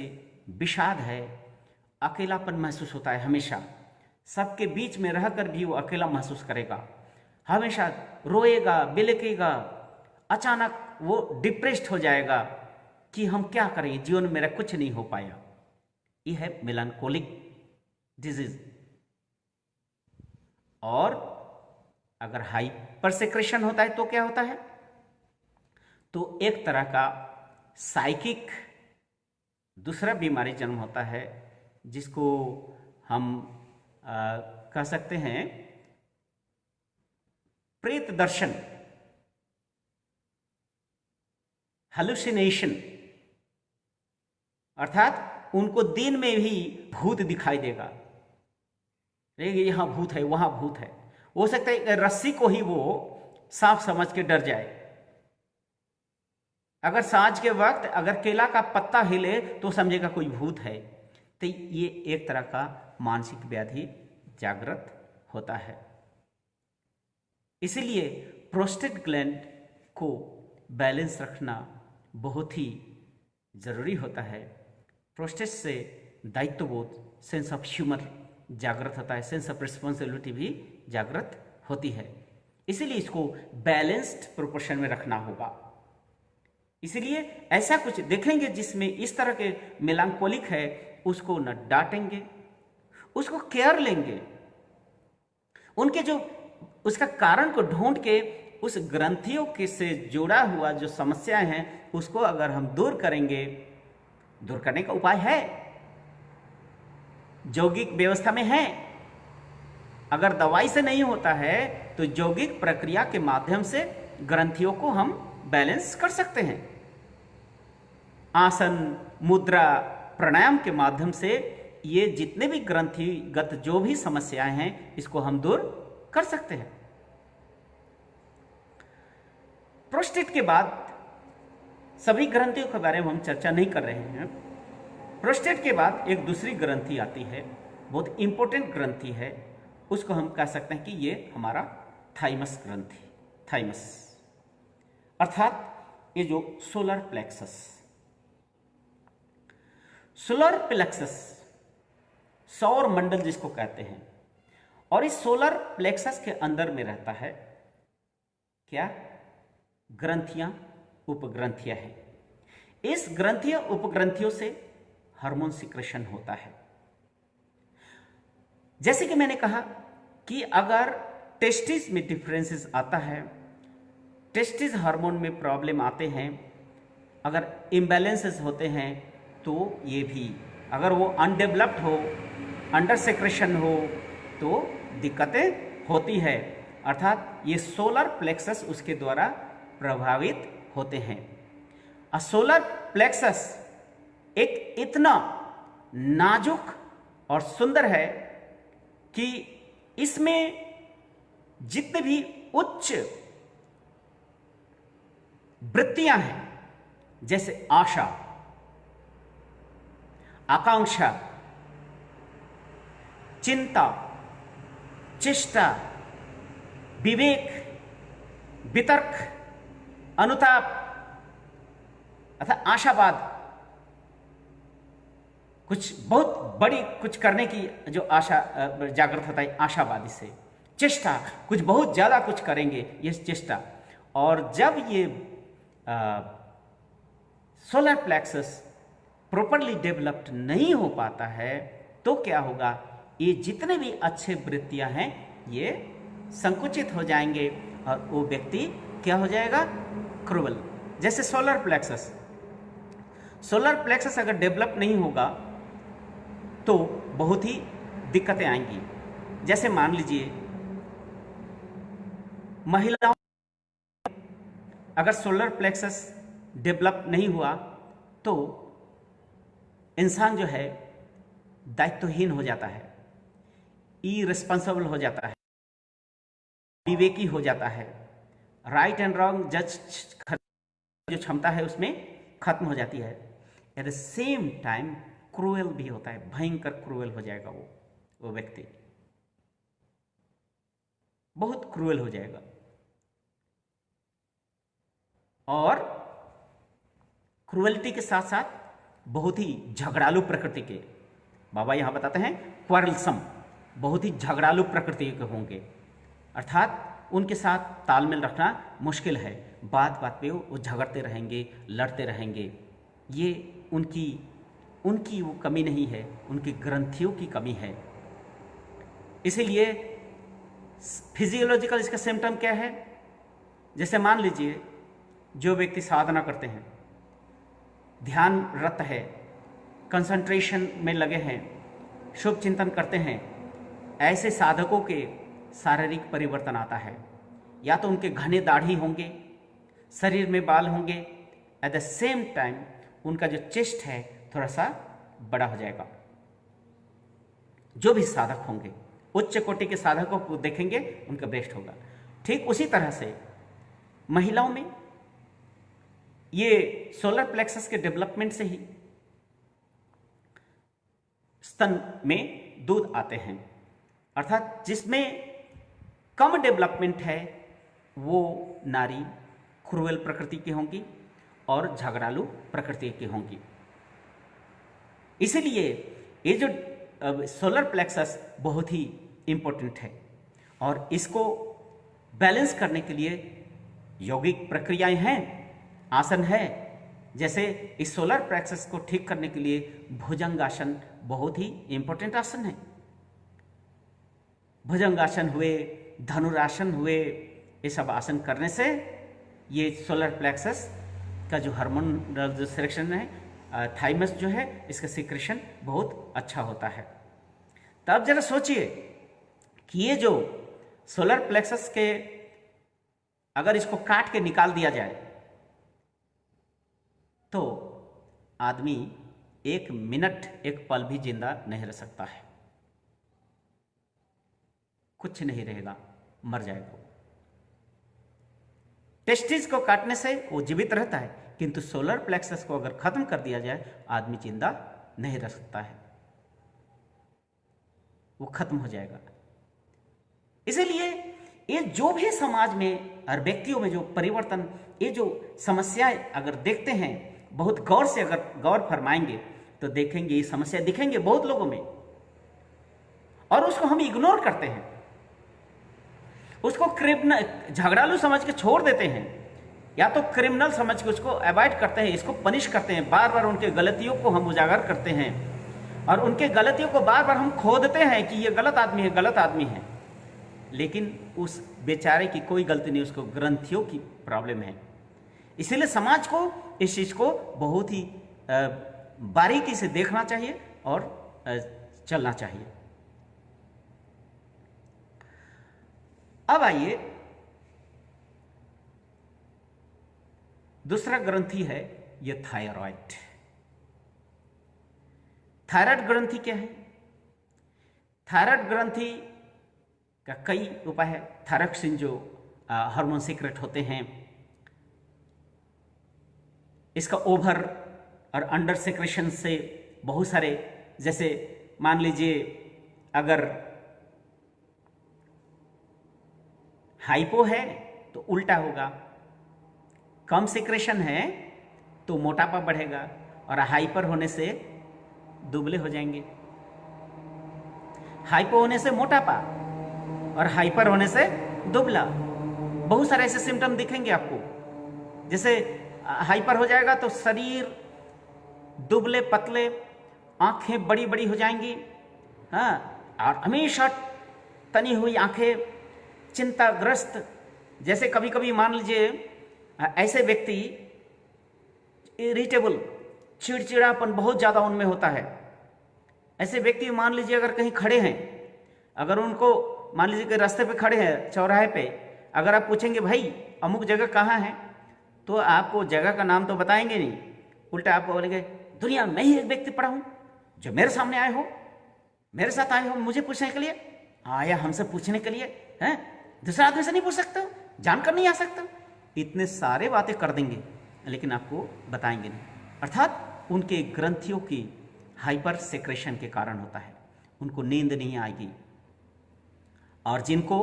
विषाद है, अकेलापन महसूस होता है हमेशा। सबके बीच में रहकर भी वो अकेला महसूस करेगा, हमेशा रोएगा, बिलकेगा, अचानक वो डिप्रेस्ड हो जाएगा कि हम क्या करें, जीवन में मेरा कुछ नहीं हो पाया। यह है मेलानकोलिक डिजीज। और अगर हाइपर सेक्रेशन होता है तो क्या होता है? तो एक तरह का साइकिक दूसरा बीमारी जन्म होता है, जिसको हम कह सकते हैं प्रेत दर्शन, हेलुसिनेशन। अर्थात उनको दिन में भी भूत दिखाई देगा, यहां भूत है, वहां भूत है। हो सकता है रस्सी को ही वो सांप समझ के डर जाए। अगर सांझ के वक्त अगर केला का पत्ता हिले तो समझेगा कोई भूत है। तो ये एक तरह का मानसिक व्याधि जागृत होता है। इसीलिए प्रोस्टेट ग्लैंड को बैलेंस रखना बहुत ही जरूरी होता है। प्रोस्टेट से दायित्वबोध, सेंस ऑफ ह्यूमर जागृत होता है, सेंस ऑफ रिस्पॉन्सिबिलिटी भी जागृत होती है। इसीलिए इसको बैलेंस्ड प्रोपोर्शन में रखना होगा। इसीलिए ऐसा कुछ देखेंगे जिसमें इस तरह के मेलांकोलिक है, उसको न डांटेंगे, उसको केयर लेंगे, उनके जो उसका कारण को ढूंढ के उस ग्रंथियों के से जुड़ा हुआ जो समस्याएं हैं उसको अगर हम दूर करेंगे, दूर करने का उपाय है, यौगिक व्यवस्था में है। अगर दवाई से नहीं होता है तो यौगिक प्रक्रिया के माध्यम से ग्रंथियों को हम बैलेंस कर सकते हैं। आसन, मुद्रा, प्राणायाम के माध्यम से ये जितने भी ग्रंथिगत जो भी समस्याएं हैं इसको हम दूर कर सकते हैं। प्रोस्टेट के बाद सभी ग्रंथियों के बारे में हम चर्चा नहीं कर रहे हैं। प्रोस्टेट के बाद एक दूसरी ग्रंथि आती है, बहुत इंपॉर्टेंट ग्रंथि है, उसको हम कह सकते हैं कि ये हमारा थाइमस ग्रंथि, थाइमस अर्थात ये जो सोलर प्लेक्सस, सोलर प्लेक्सस सौर मंडल जिसको कहते हैं, और इस सोलर प्लेक्सस के अंदर में रहता है क्या? ग्रंथियां, उपग्रंथियां हैं। इस ग्रंथियों उपग्रंथियों से हार्मोन सिक्रेशन होता है। जैसे कि मैंने कहा कि अगर टेस्टिस में डिफरेंसेस आता है, टेस्टिस हार्मोन में प्रॉब्लम आते हैं, अगर इम्बैलेंसेस होते हैं तो ये भी, अगर वो अनडेवलप्ड हो, अंडर सेक्रेशन हो तो दिक्कतें होती है। अर्थात ये सोलर प्लेक्सस उसके द्वारा प्रभावित होते हैं। सोलर प्लेक्सस एक इतना नाजुक और सुंदर है कि इसमें जितने भी उच्च वृत्तियां हैं, जैसे आशा, आकांक्षा, चिंता, चेष्टा, विवेक, वितर्क, अनुताप अर्थात आशावाद, कुछ बहुत बड़ी कुछ करने की जो आशा जागृत होता है आशावाद, इससे चेष्टा, कुछ बहुत ज्यादा कुछ करेंगे, ये चेष्टा। और जब ये सोलर प्लेक्सस प्रॉपरली डेवलप्ड नहीं हो पाता है तो क्या होगा, ये जितने भी अच्छे वृत्तियां हैं ये संकुचित हो जाएंगे और वो व्यक्ति क्या हो जाएगा, क्रूअल। जैसे सोलर प्लेक्सस अगर डेवलप नहीं होगा तो बहुत ही दिक्कतें आएंगी। जैसे मान लीजिए महिलाओं, अगर सोलर प्लेक्सस डेवलप नहीं हुआ तो इंसान जो है दायित्वहीन हो जाता है, इरेस्पॉन्सिबल हो जाता है, विवेकी हो जाता है, राइट एंड रॉन्ग जज जो क्षमता है उसमें खत्म हो जाती है। At the same time cruel भी होता है, भयंकर क्रूएल हो जाएगा वो व्यक्ति, बहुत क्रूएल हो जाएगा। और क्रूएलिटी के साथ साथ बहुत ही झगड़ालू प्रकृति के, बाबा यहां बताते हैं क्वारलसम, बहुत ही झगड़ालू प्रकृति के होंगे, अर्थात उनके साथ तालमेल रखना मुश्किल है, बात बात पे वो झगड़ते रहेंगे, लड़ते रहेंगे। ये उनकी वो कमी नहीं है, उनकी ग्रंथियों की कमी है। इसीलिए फिजियोलॉजिकल इसका सिम्टम क्या है, जैसे मान लीजिए जो व्यक्ति साधना करते हैं, ध्यान रत है, कंसंट्रेशन में लगे हैं, शुभ चिंतन करते हैं, ऐसे साधकों के शारीरिक परिवर्तन आता है। या तो उनके घने दाढ़ी होंगे, शरीर में बाल होंगे, एट द सेम टाइम उनका जो चेस्ट है थोड़ा सा बड़ा हो जाएगा। जो भी साधक होंगे, उच्च कोटि के साधकों को देखेंगे उनका ब्रेस्ट होगा। ठीक उसी तरह से महिलाओं में ये सोलर प्लेक्सस के डेवलपमेंट से ही स्तन में दूध आते हैं, अर्थात जिसमें कम डेवलपमेंट है वो नारी क्रूएल प्रकृति की होंगी और झगड़ालू प्रकृति की होंगी। इसीलिए ये जो सोलर प्लेक्सस बहुत ही इंपॉर्टेंट है और इसको बैलेंस करने के लिए यौगिक प्रक्रियाएं हैं, आसन है। जैसे इस सोलर प्लेक्सस को ठीक करने के लिए भुजंगासन बहुत ही इंपॉर्टेंट आसन है। भुजंगासन हुए, धनुरासन हुए, ये सब आसन करने से ये सोलर प्लेक्सस का जो हार्मोनल जो सिक्रेशन है, थाइमस जो है, इसका सिक्रेशन बहुत अच्छा होता है। तब जरा सोचिए कि ये जो सोलर प्लेक्सस के अगर इसको काट के निकाल दिया जाए तो आदमी एक मिनट एक पल भी जिंदा नहीं रह सकता है, कुछ नहीं रहेगा, मर जाएगा। टेस्टिस को काटने से वो जीवित रहता है, किंतु सोलर प्लेक्सस को अगर खत्म कर दिया जाए आदमी जिंदा नहीं रह सकता है, वो खत्म हो जाएगा। इसीलिए ये जो भी समाज में और व्यक्तियों में जो परिवर्तन, ये जो समस्याएं अगर देखते हैं, बहुत गौर से अगर गौर फरमाएंगे तो देखेंगे ये समस्या दिखेंगे बहुत लोगों में, और उसको हम इग्नोर करते हैं, उसको क्रिमिनल झगड़ालू समझ के छोड़ देते हैं, या तो क्रिमिनल समझ के उसको अवॉइड करते हैं, इसको पनिश करते हैं, बार बार उनके गलतियों को हम उजागर करते हैं और उनके गलतियों को बार बार हम खोदते हैं कि ये गलत आदमी है, गलत आदमी है। लेकिन उस बेचारे की कोई गलती नहीं, उसको ग्रंथियों की प्रॉब्लम है। इसीलिए समाज को इस चीज को बहुत ही बारीकी से देखना चाहिए और चलना चाहिए। अब आइए, दूसरा ग्रंथि है ये थायराइड। थायराइड ग्रंथि क्या है? थायराइड ग्रंथि का कई उपाय है। थायरॉक्सिन जो हार्मोन सीक्रेट होते हैं, इसका ओवर और अंडर सेक्रेशन से बहुत सारे, जैसे मान लीजिए अगर हाइपो है तो उल्टा होगा, कम सिक्रेशन है तो मोटापा बढ़ेगा और हाइपर होने से दुबले हो जाएंगे। हाइपो होने से मोटापा और हाइपर होने से दुबला, बहुत सारे ऐसे सिम्टम दिखेंगे आपको। जैसे हाइपर हो जाएगा तो शरीर दुबले पतले, आंखें बड़ी बड़ी हो जाएंगी, हाँ, और हमेशा तनी हुई आंखें, चिंताग्रस्त। जैसे कभी कभी मान लीजिए ऐसे व्यक्ति इरिटेबल, चिड़चिड़ापन बहुत ज़्यादा उनमें होता है। ऐसे व्यक्ति मान लीजिए अगर कहीं खड़े हैं, अगर उनको मान लीजिए कि रास्ते पे खड़े हैं, चौराहे पे, अगर आप पूछेंगे भाई अमुक जगह कहाँ है, तो आपको जगह का नाम तो बताएंगे नहीं, उल्टा आपको बोलेंगे दुनिया में ही एक व्यक्ति पड़ा हूँ जो मेरे सामने आए हो, मेरे साथ आए हो मुझे पूछने के लिए, आया हमसे पूछने के लिए, हैं, दूसरा आदमी से नहीं पूछ सकते हो, जानकर नहीं आ सकते हो, इतने सारे बातें कर देंगे लेकिन आपको बताएंगे नहीं। अर्थात उनके ग्रंथियों की हाइपर सेक्रेशन के कारण होता है, उनको नींद नहीं आएगी। और जिनको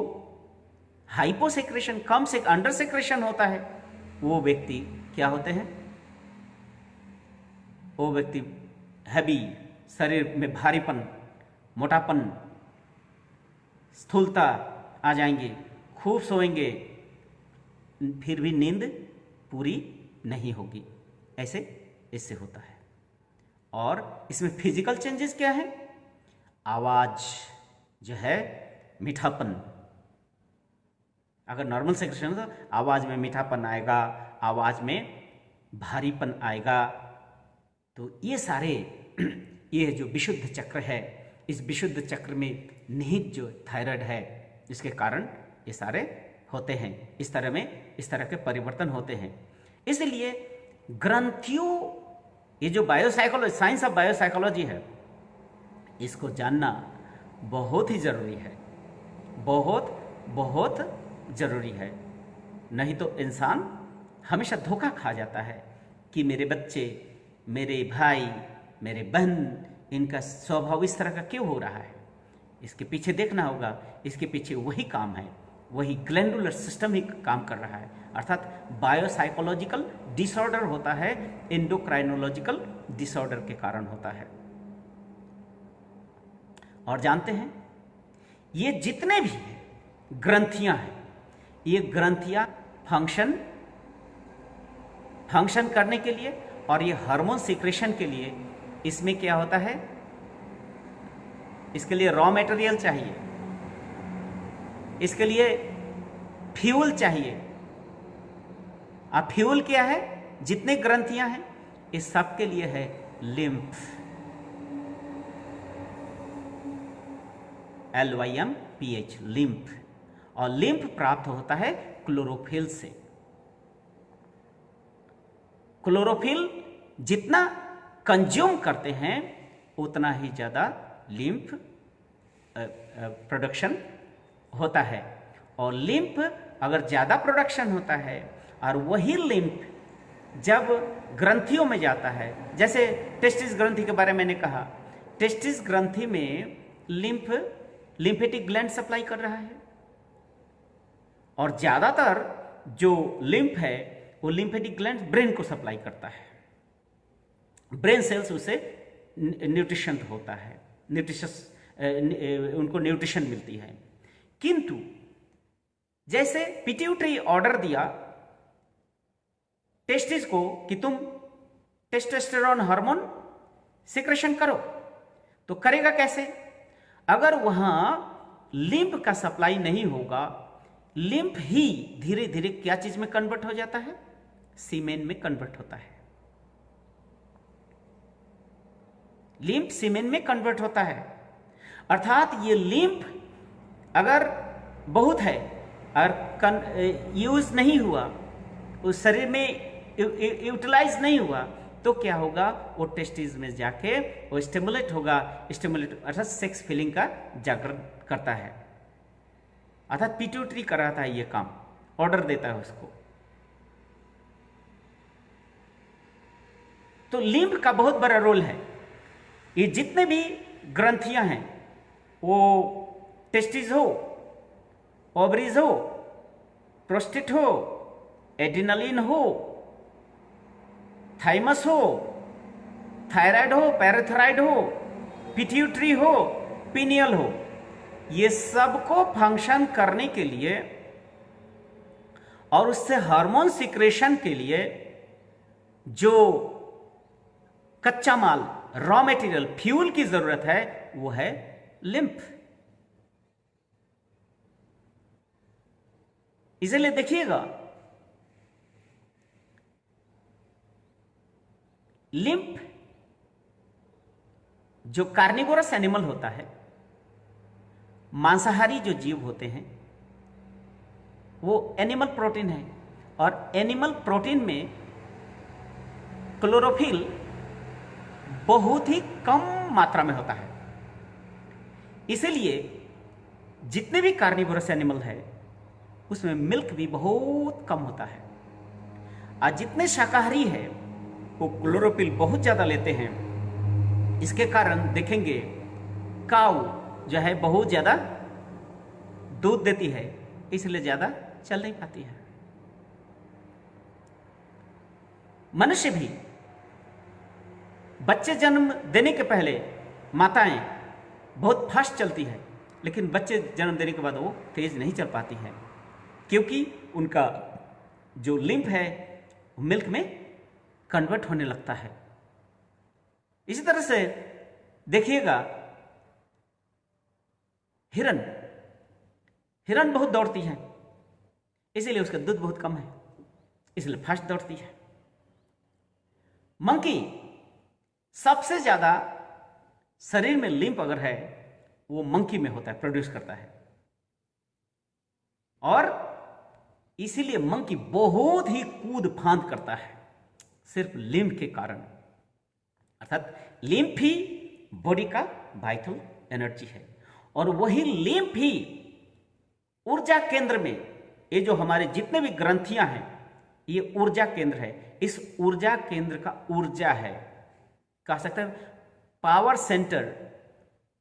हाइपोसेक्रेशन, कम से अंडर सेक्रेशन होता है, वो व्यक्ति क्या होते हैं, वो व्यक्ति हैवी, शरीर में भारीपन, मोटापन, स्थूलता आ जाएंगे, खूब सोएंगे, फिर भी नींद पूरी नहीं होगी। ऐसे इससे होता है। और इसमें फिजिकल चेंजेस क्या है, आवाज जो है, मीठापन, अगर नॉर्मल सेक्रेशन हो तो आवाज में मीठापन आएगा, आवाज में भारीपन आएगा। तो ये सारे ये जो विशुद्ध चक्र है, इस विशुद्ध चक्र में निहित जो थायराइड है, जिसके कारण ये सारे होते हैं, इस तरह के परिवर्तन होते हैं। इसलिए ग्रंथियों, ये जो बायोसाइकोलॉजी, साइंस ऑफ बायोसाइकोलॉजी है, इसको जानना बहुत ही जरूरी है, बहुत बहुत जरूरी है। नहीं तो इंसान हमेशा धोखा खा जाता है कि मेरे बच्चे, मेरे भाई, मेरे बहन, इनका स्वभाव इस तरह का क्यों हो रहा है। इसके पीछे देखना होगा, इसके पीछे वही काम है, वही ग्लैंडुलर सिस्टम ही काम कर रहा है। अर्थात बायोसाइकोलॉजिकल डिसऑर्डर होता है, एंडोक्राइनोलॉजिकल डिसऑर्डर के कारण होता है। और जानते हैं, ये जितने भी ग्रंथियां हैं, ये ग्रंथियां फंक्शन करने के लिए और ये हार्मोन सीक्रेशन के लिए, इसमें क्या होता है, इसके लिए रॉ मटेरियल चाहिए, इसके लिए फ्यूल चाहिए। अब फ्यूल क्या है, जितने ग्रंथियां हैं इस सब के लिए है लिम्फ, LYMPH, लिम्फ। और लिम्फ प्राप्त होता है क्लोरोफिल से। क्लोरोफिल जितना कंज्यूम करते हैं उतना ही ज़्यादा लिम्फ प्रोडक्शन होता है। और लिम्फ अगर ज़्यादा प्रोडक्शन होता है और वही लिम्फ जब ग्रंथियों में जाता है, जैसे टेस्टिस ग्रंथि के बारे में मैंने कहा, टेस्टिस ग्रंथि में लिम्फेटिक ग्लैंड सप्लाई कर रहा है, और ज़्यादातर जो लिम्फ है वो लिम्फेटिक ग्लैंड ब्रेन को सप्लाई करता है, ब्रेन सेल्स उसे न्यूट्रिशन होता है, उनको न्यूट्रिशन मिलती है। किंतु जैसे पिट्यूटरी ऑर्डर दिया टेस्टिस को कि तुम टेस्टोस्टेरोन हार्मोन सिक्रेशन करो, तो करेगा कैसे? अगर वहां लिम्फ का सप्लाई नहीं होगा, लिम्फ ही धीरे धीरे क्या चीज में कन्वर्ट हो जाता है, सीमेन में कन्वर्ट होता है। लिम्फ सीमेन में कन्वर्ट होता है। अर्थात ये लिम्फ अगर बहुत है और यूज नहीं हुआ, उस शरीर में यूटिलाइज नहीं हुआ, तो क्या होगा, वो टेस्टिस में जाके वो स्टिमुलेट होगा, स्टिमुलेट अर्थात सेक्स फीलिंग का जागृत करता है। अर्थात पिट्यूटरी कराता है ये काम, ऑर्डर देता है उसको। तो लिम्फ का बहुत बड़ा रोल है। ये जितने भी ग्रंथियां हैं, वो टेस्टिस हो, ओवरीज हो, प्रोस्टेट हो, एड्रिनलिन हो, थाइमस हो, थायराइड हो, पैराथायराइड हो, पिट्यूटरी हो, पिनियल हो, ये सबको फंक्शन करने के लिए और उससे हार्मोन सिक्रेशन के लिए जो कच्चा माल, रॉ मटेरियल, फ्यूल की जरूरत है, वो है लिम्फ। इसलिए देखिएगा, लिम्फ जो कार्निवोरस एनिमल होता है, मांसाहारी जो जीव होते हैं, वो एनिमल प्रोटीन है, और एनिमल प्रोटीन में क्लोरोफिल बहुत ही कम मात्रा में होता है। इसलिए जितने भी कार्निवोरस एनिमल है उसमें मिल्क भी बहुत कम होता है, और जितने शाकाहारी है वो क्लोरोफिल बहुत ज़्यादा लेते हैं। इसके कारण देखेंगे काऊ जो है बहुत ज़्यादा दूध देती है, इसलिए ज़्यादा चल नहीं पाती है। मनुष्य भी बच्चे जन्म देने के पहले माताएं बहुत फास्ट चलती है, लेकिन बच्चे जन्म देने के बाद वो तेज नहीं चल पाती है, क्योंकि उनका जो लिम्फ है मिल्क में कन्वर्ट होने लगता है। इसी तरह से देखिएगा, हिरन बहुत दौड़ती है, इसीलिए उसका दूध बहुत कम है, इसलिए फास्ट दौड़ती है। मंकी सबसे ज्यादा शरीर में लिम्फ अगर है वो मंकी में होता है, प्रोड्यूस करता है, और इसीलिए मंकी बहुत ही कूद फांद करता है सिर्फ लिम्फ के कारण। अर्थात लिम्फ ही बॉडी का वाइटल एनर्जी है, और वही लिम्फ ही ऊर्जा केंद्र में, ये जो हमारे जितने भी ग्रंथियां हैं ये ऊर्जा केंद्र है। इस ऊर्जा केंद्र का ऊर्जा है, कह सकते हैं पावर सेंटर,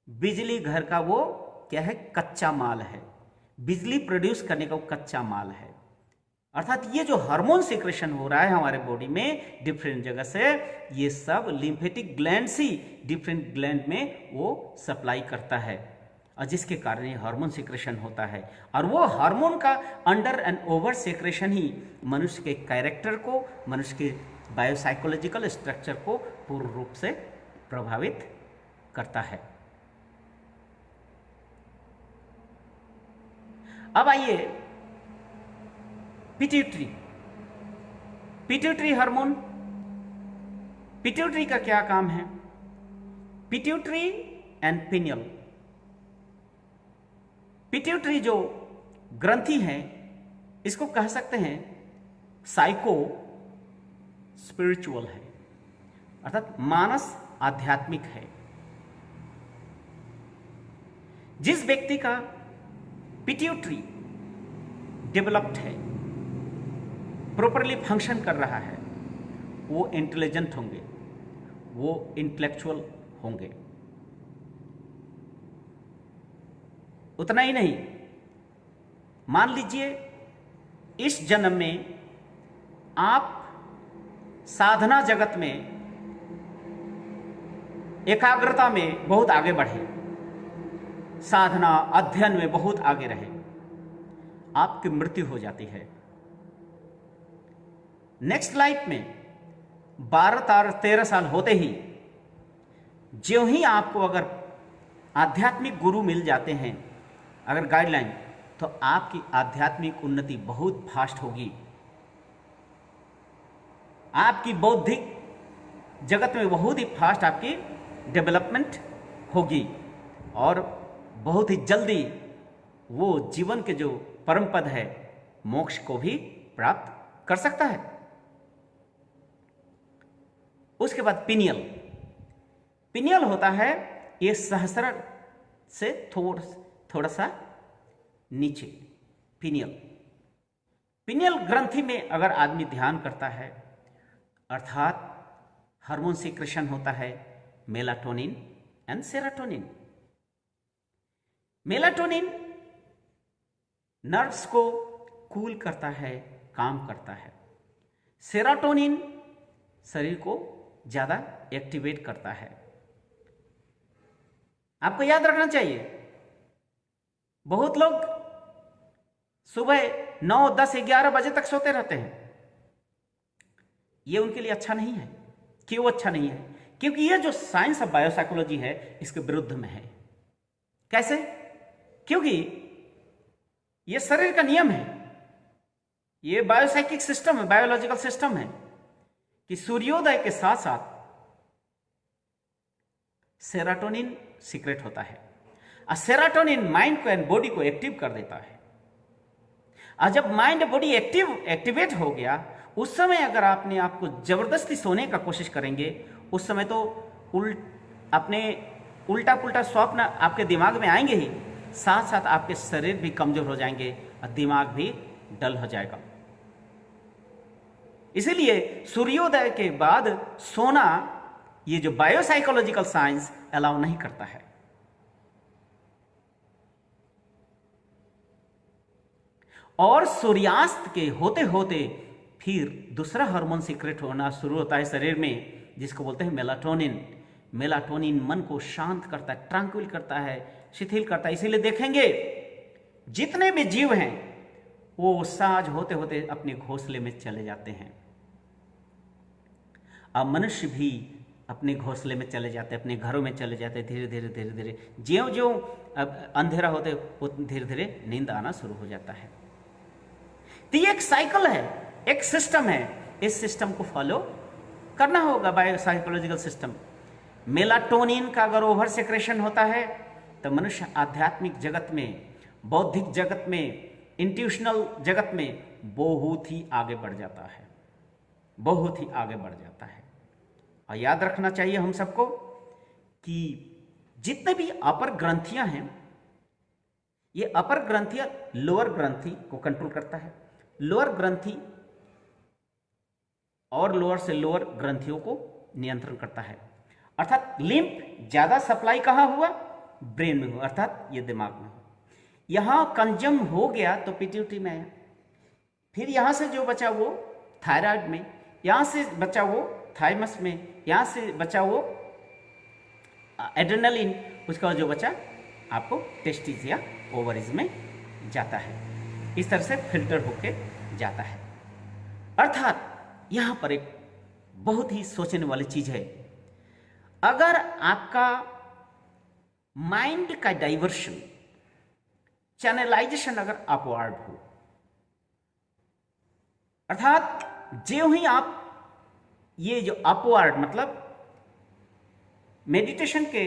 बिजली घर का वो क्या है, कच्चा माल है, बिजली प्रोड्यूस करने का वो कच्चा माल है। अर्थात ये जो हार्मोन सिक्रेशन हो रहा है हमारे बॉडी में डिफरेंट जगह से, ये सब लिम्फेटिक ग्लैंड ही डिफरेंट ग्लैंड में वो सप्लाई करता है, और जिसके कारण ये हार्मोन सिक्रेशन होता है। और वो हार्मोन का अंडर एंड ओवर सिक्रेशन ही मनुष्य के कैरेक्टर को, मनुष्य के बायोसाइकोलॉजिकल स्ट्रक्चर को पूर्ण रूप से प्रभावित करता है। अब आइए पिट्यूटरी हार्मोन। पिट्यूटरी का क्या काम है? Pituitary and pineal. पिट्यूटरी जो ग्रंथि है, इसको कह सकते हैं साइको स्पिरिचुअल है, अर्थात मानस आध्यात्मिक है। जिस व्यक्ति का पिट्यूटरी डेवलप्ड है, प्रॉपरली फंक्शन कर रहा है, वो इंटेलिजेंट होंगे, वो इंटेलेक्चुअल होंगे। उतना ही नहीं, मान लीजिए इस जन्म में आप साधना जगत में एकाग्रता में बहुत आगे बढ़े, साधना अध्ययन में बहुत आगे रहे, आपकी मृत्यु हो जाती है। नेक्स्ट लाइफ में 12-13 साल होते ही ज्यों ही आपको अगर आध्यात्मिक गुरु मिल जाते हैं, अगर गाइडलाइन, तो आपकी आध्यात्मिक उन्नति बहुत फास्ट होगी। आपकी बौद्धिक जगत में बहुत ही फास्ट आपकी डेवलपमेंट होगी, और बहुत ही जल्दी वो जीवन के जो परम पद है, मोक्ष को भी प्राप्त कर सकता है। उसके बाद पिनियल होता है, ये सहस्र से थोड़ा सा नीचे पिनियल ग्रंथि में अगर आदमी ध्यान करता है, अर्थात हार्मोन सिक्रेशन होता है melatonin and serotonin. Melatonin nerves को कूल करता है, काम करता है। सेरोटोनिन शरीर को ज्यादा एक्टिवेट करता है। आपको याद रखना चाहिए, बहुत लोग सुबह 9, 10, 11 बजे तक सोते रहते हैं, ये उनके लिए अच्छा नहीं है। क्यों अच्छा नहीं है? क्योंकि ये जो साइंस ऑफ बायोसाइकोलॉजी है इसके विरुद्ध में है। कैसे? क्योंकि ये शरीर का नियम है, ये बायोसाइकिक सिस्टम है, बायोलॉजिकल सिस्टम है कि सूर्योदय के साथ साथ सेरोटोनिन सीक्रेट होता है और सेरोटोनिन माइंड को एंड बॉडी को एक्टिव कर देता है। और जब माइंड बॉडी एक्टिवेट हो गया, उस समय अगर आपने आपको जबरदस्ती सोने का कोशिश करेंगे, उस समय तो अपने उल्टा पुल्टा स्वप्न आपके दिमाग में आएंगे ही, साथ साथ आपके शरीर भी कमजोर हो जाएंगे और दिमाग भी डल हो जाएगा। इसीलिए सूर्योदय के बाद सोना ये जो बायोसाइकोलॉजिकल साइंस अलाउ नहीं करता है। और सूर्यास्त के होते होते फिर दूसरा हार्मोन सीक्रेट होना शुरू होता है शरीर में, जिसको बोलते हैं मेलाटोनिन। मेलाटोनिन मन को शांत करता है, ट्रैंक्विल करता है, शिथिल करता है। इसीलिए देखेंगे जितने भी जीव हैं वो साँझ होते होते अपने घोंसले में चले जाते हैं। अब मनुष्य भी अपने घोंसले में चले जाते हैं, अपने घरों में चले जाते हैं। धीरे धीरे धीरे धीरे ज्यों ज्यों अब अंधेरा होते वो धीरे धीरे नींद आना शुरू हो जाता है। तो ये एक साइकिल है, एक सिस्टम है। इस सिस्टम को फॉलो करना होगा, बायोसाइकोलॉजिकल सिस्टम। मेलाटोनिन का अगर ओवर सेक्रेशन होता है तो मनुष्य आध्यात्मिक जगत में, बौद्धिक जगत में, इंट्यूशनल जगत में बहुत ही आगे बढ़ जाता है, बहुत ही आगे बढ़ जाता है। और याद रखना चाहिए हम सबको कि जितने भी अपर ग्रंथियां हैं, ये अपर ग्रंथियां लोअर ग्रंथि को कंट्रोल करता है। लोअर ग्रंथि और लोअर से लोअर ग्रंथियों को नियंत्रण करता है। अर्थात लिम्फ ज्यादा सप्लाई कहां हुआ? ब्रेन में हुआ, अर्थात ये दिमाग में हुआ। यहां कंज्यूम हो गया तो पिट्यूटरी में आया, फिर यहां से जो बचा वो थायराइड में, यहां से बचा वो थाइमस में, यहां से बचा वो एड्रेनलिन, उसका जो बचा आपको टेस्टिस या ओवरीज में जाता है। इस तरह से फिल्टर होके जाता है। अर्थात यहां पर एक बहुत ही सोचने वाली चीज है। अगर आपका माइंड का डाइवर्शन, चैनलाइजेशन अगर अपवार्ड हो, अर्थात जो ही आप ये जो अपवार्ड मतलब मेडिटेशन के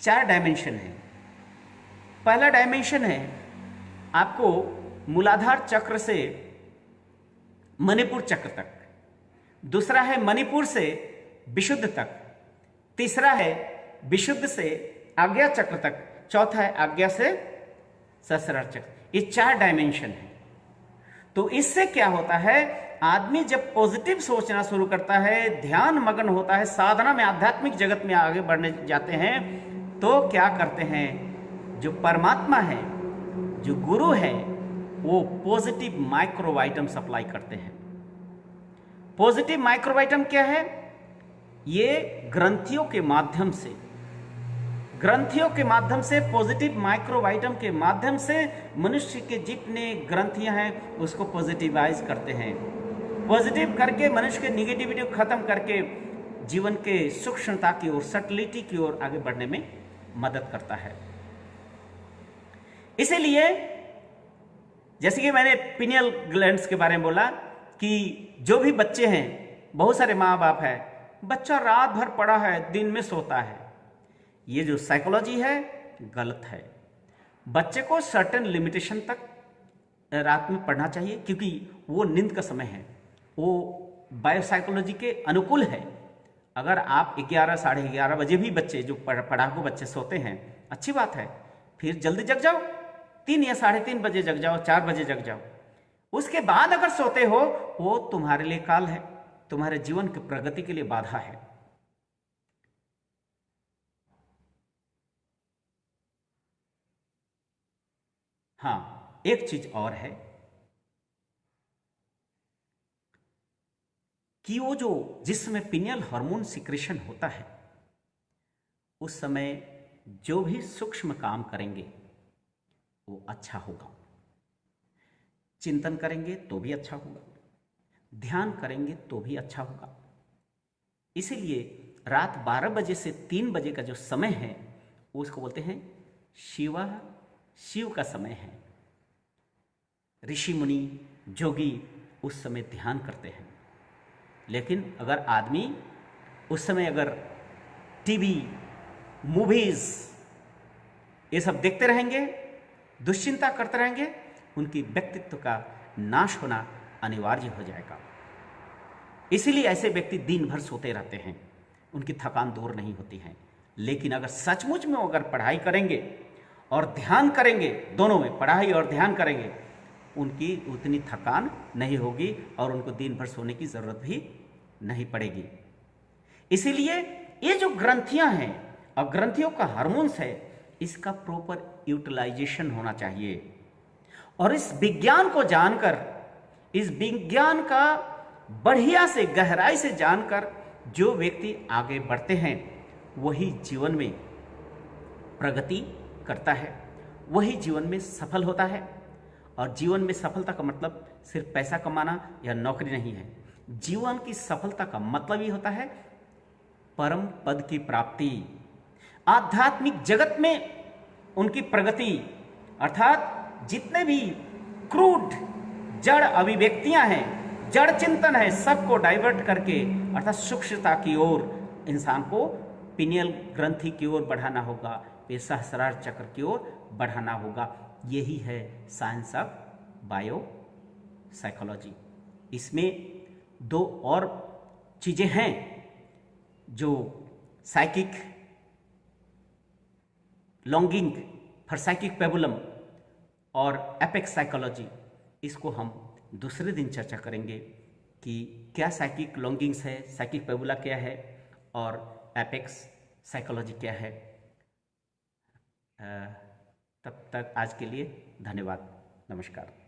4 डायमेंशन हैं। पहला डायमेंशन है आपको मूलाधार चक्र से मणिपुर चक्र तक, दूसरा है मणिपुर से विशुद्ध तक, तीसरा है विशुद्ध से आज्ञा चक्र तक, चौथा है आज्ञा से सहस्रार चक्र। ये 4 डायमेंशन है। तो इससे क्या होता है, आदमी जब पॉजिटिव सोचना शुरू करता है, ध्यान मग्न होता है, साधना में, आध्यात्मिक जगत में आगे बढ़ने जाते हैं, तो क्या करते हैं, जो परमात्मा है, जो गुरु है, वो पॉजिटिव माइक्रोवाइटम सप्लाई करते हैं। पॉजिटिव माइक्रोवाइटम क्या है? ये ग्रंथियों के माध्यम से, ग्रंथियों के माध्यम से, पॉजिटिव माइक्रोवाइटम के माध्यम से मनुष्य के जितने ग्रंथियां हैं उसको पॉजिटिवाइज करते हैं। पॉजिटिव करके मनुष्य के निगेटिविटी को खत्म करके जीवन के सूक्ष्मता की ओर, सटलिटी की ओर आगे बढ़ने में मदद करता है। इसीलिए जैसे कि मैंने पिनियल ग्लैंड्स के बारे में बोला कि जो भी बच्चे हैं, बहुत सारे माँ बाप है, बच्चा रात भर पड़ा है, दिन में सोता है, ये जो साइकोलॉजी है गलत है। बच्चे को सर्टेन लिमिटेशन तक रात में पढ़ना चाहिए, क्योंकि वो नींद का समय है, वो बायोसाइकोलॉजी के अनुकूल है। अगर आप 11, साढ़े 11 बजे भी बच्चे जो पढ़ाकू बच्चे सोते हैं, अच्छी बात है, फिर जल्दी जग जाओ, 3 या साढ़े 3 बजे जग जाओ, 4 बजे जग जाओ। उसके बाद अगर सोते हो, वो तुम्हारे लिए काल है, तुम्हारे जीवन की प्रगति के लिए बाधा है। हाँ, एक चीज और है कि वो जो जिस समय पिनियल हार्मोन सिक्रेशन होता है, उस समय जो भी सूक्ष्म काम करेंगे वो अच्छा होगा। चिंतन करेंगे तो भी अच्छा होगा, ध्यान करेंगे तो भी अच्छा होगा। इसीलिए रात 12 बजे से 3 बजे का जो समय है उसको बोलते हैं शिव का समय है। ऋषि मुनि जोगी उस समय ध्यान करते हैं। लेकिन अगर आदमी उस समय अगर टीवी, मूवीज ये सब देखते रहेंगे, दुश्चिंता करते रहेंगे, उनकी व्यक्तित्व का नाश होना अनिवार्य हो जाएगा। इसीलिए ऐसे व्यक्ति दिन भर सोते रहते हैं, उनकी थकान दूर नहीं होती है। लेकिन अगर सचमुच में अगर पढ़ाई करेंगे और ध्यान करेंगे, दोनों में पढ़ाई और ध्यान करेंगे, उनकी उतनी थकान नहीं होगी और उनको दिन भर सोने की ज़रूरत भी नहीं पड़ेगी। इसीलिए ये जो ग्रंथियां हैं और ग्रंथियों का हार्मोन्स है, इसका प्रॉपर यूटिलाइजेशन होना चाहिए। और इस विज्ञान को जानकर, इस विज्ञान का बढ़िया से गहराई से जानकर जो व्यक्ति आगे बढ़ते हैं वही जीवन में प्रगति करता है, वही जीवन में सफल होता है। और जीवन में सफलता का मतलब सिर्फ पैसा कमाना या नौकरी नहीं है। जीवन की सफलता का मतलब ही होता है परम पद की प्राप्ति, आध्यात्मिक जगत में उनकी प्रगति। अर्थात जितने भी क्रूड जड़ अभिव्यक्तियां हैं, जड़ चिंतन है, सबको डाइवर्ट करके अर्थात सूक्ष्मता की ओर इंसान को पिनियल ग्रंथि की ओर बढ़ाना होगा, फिर सहस्रार चक्र की ओर बढ़ाना होगा। यही है साइंस ऑफ बायो साइकोलॉजी। इसमें दो और चीज़ें हैं जो साइकिक लॉन्गिंग फॉर साइकिक पेबुलम और एपेक्स साइकोलॉजी, इसको हम दूसरे दिन चर्चा करेंगे कि क्या साइकिक लॉन्गिंग्स है, साइकिक पेबुला क्या है और एपेक्स साइकोलॉजी क्या है। तब तक आज के लिए धन्यवाद, नमस्कार।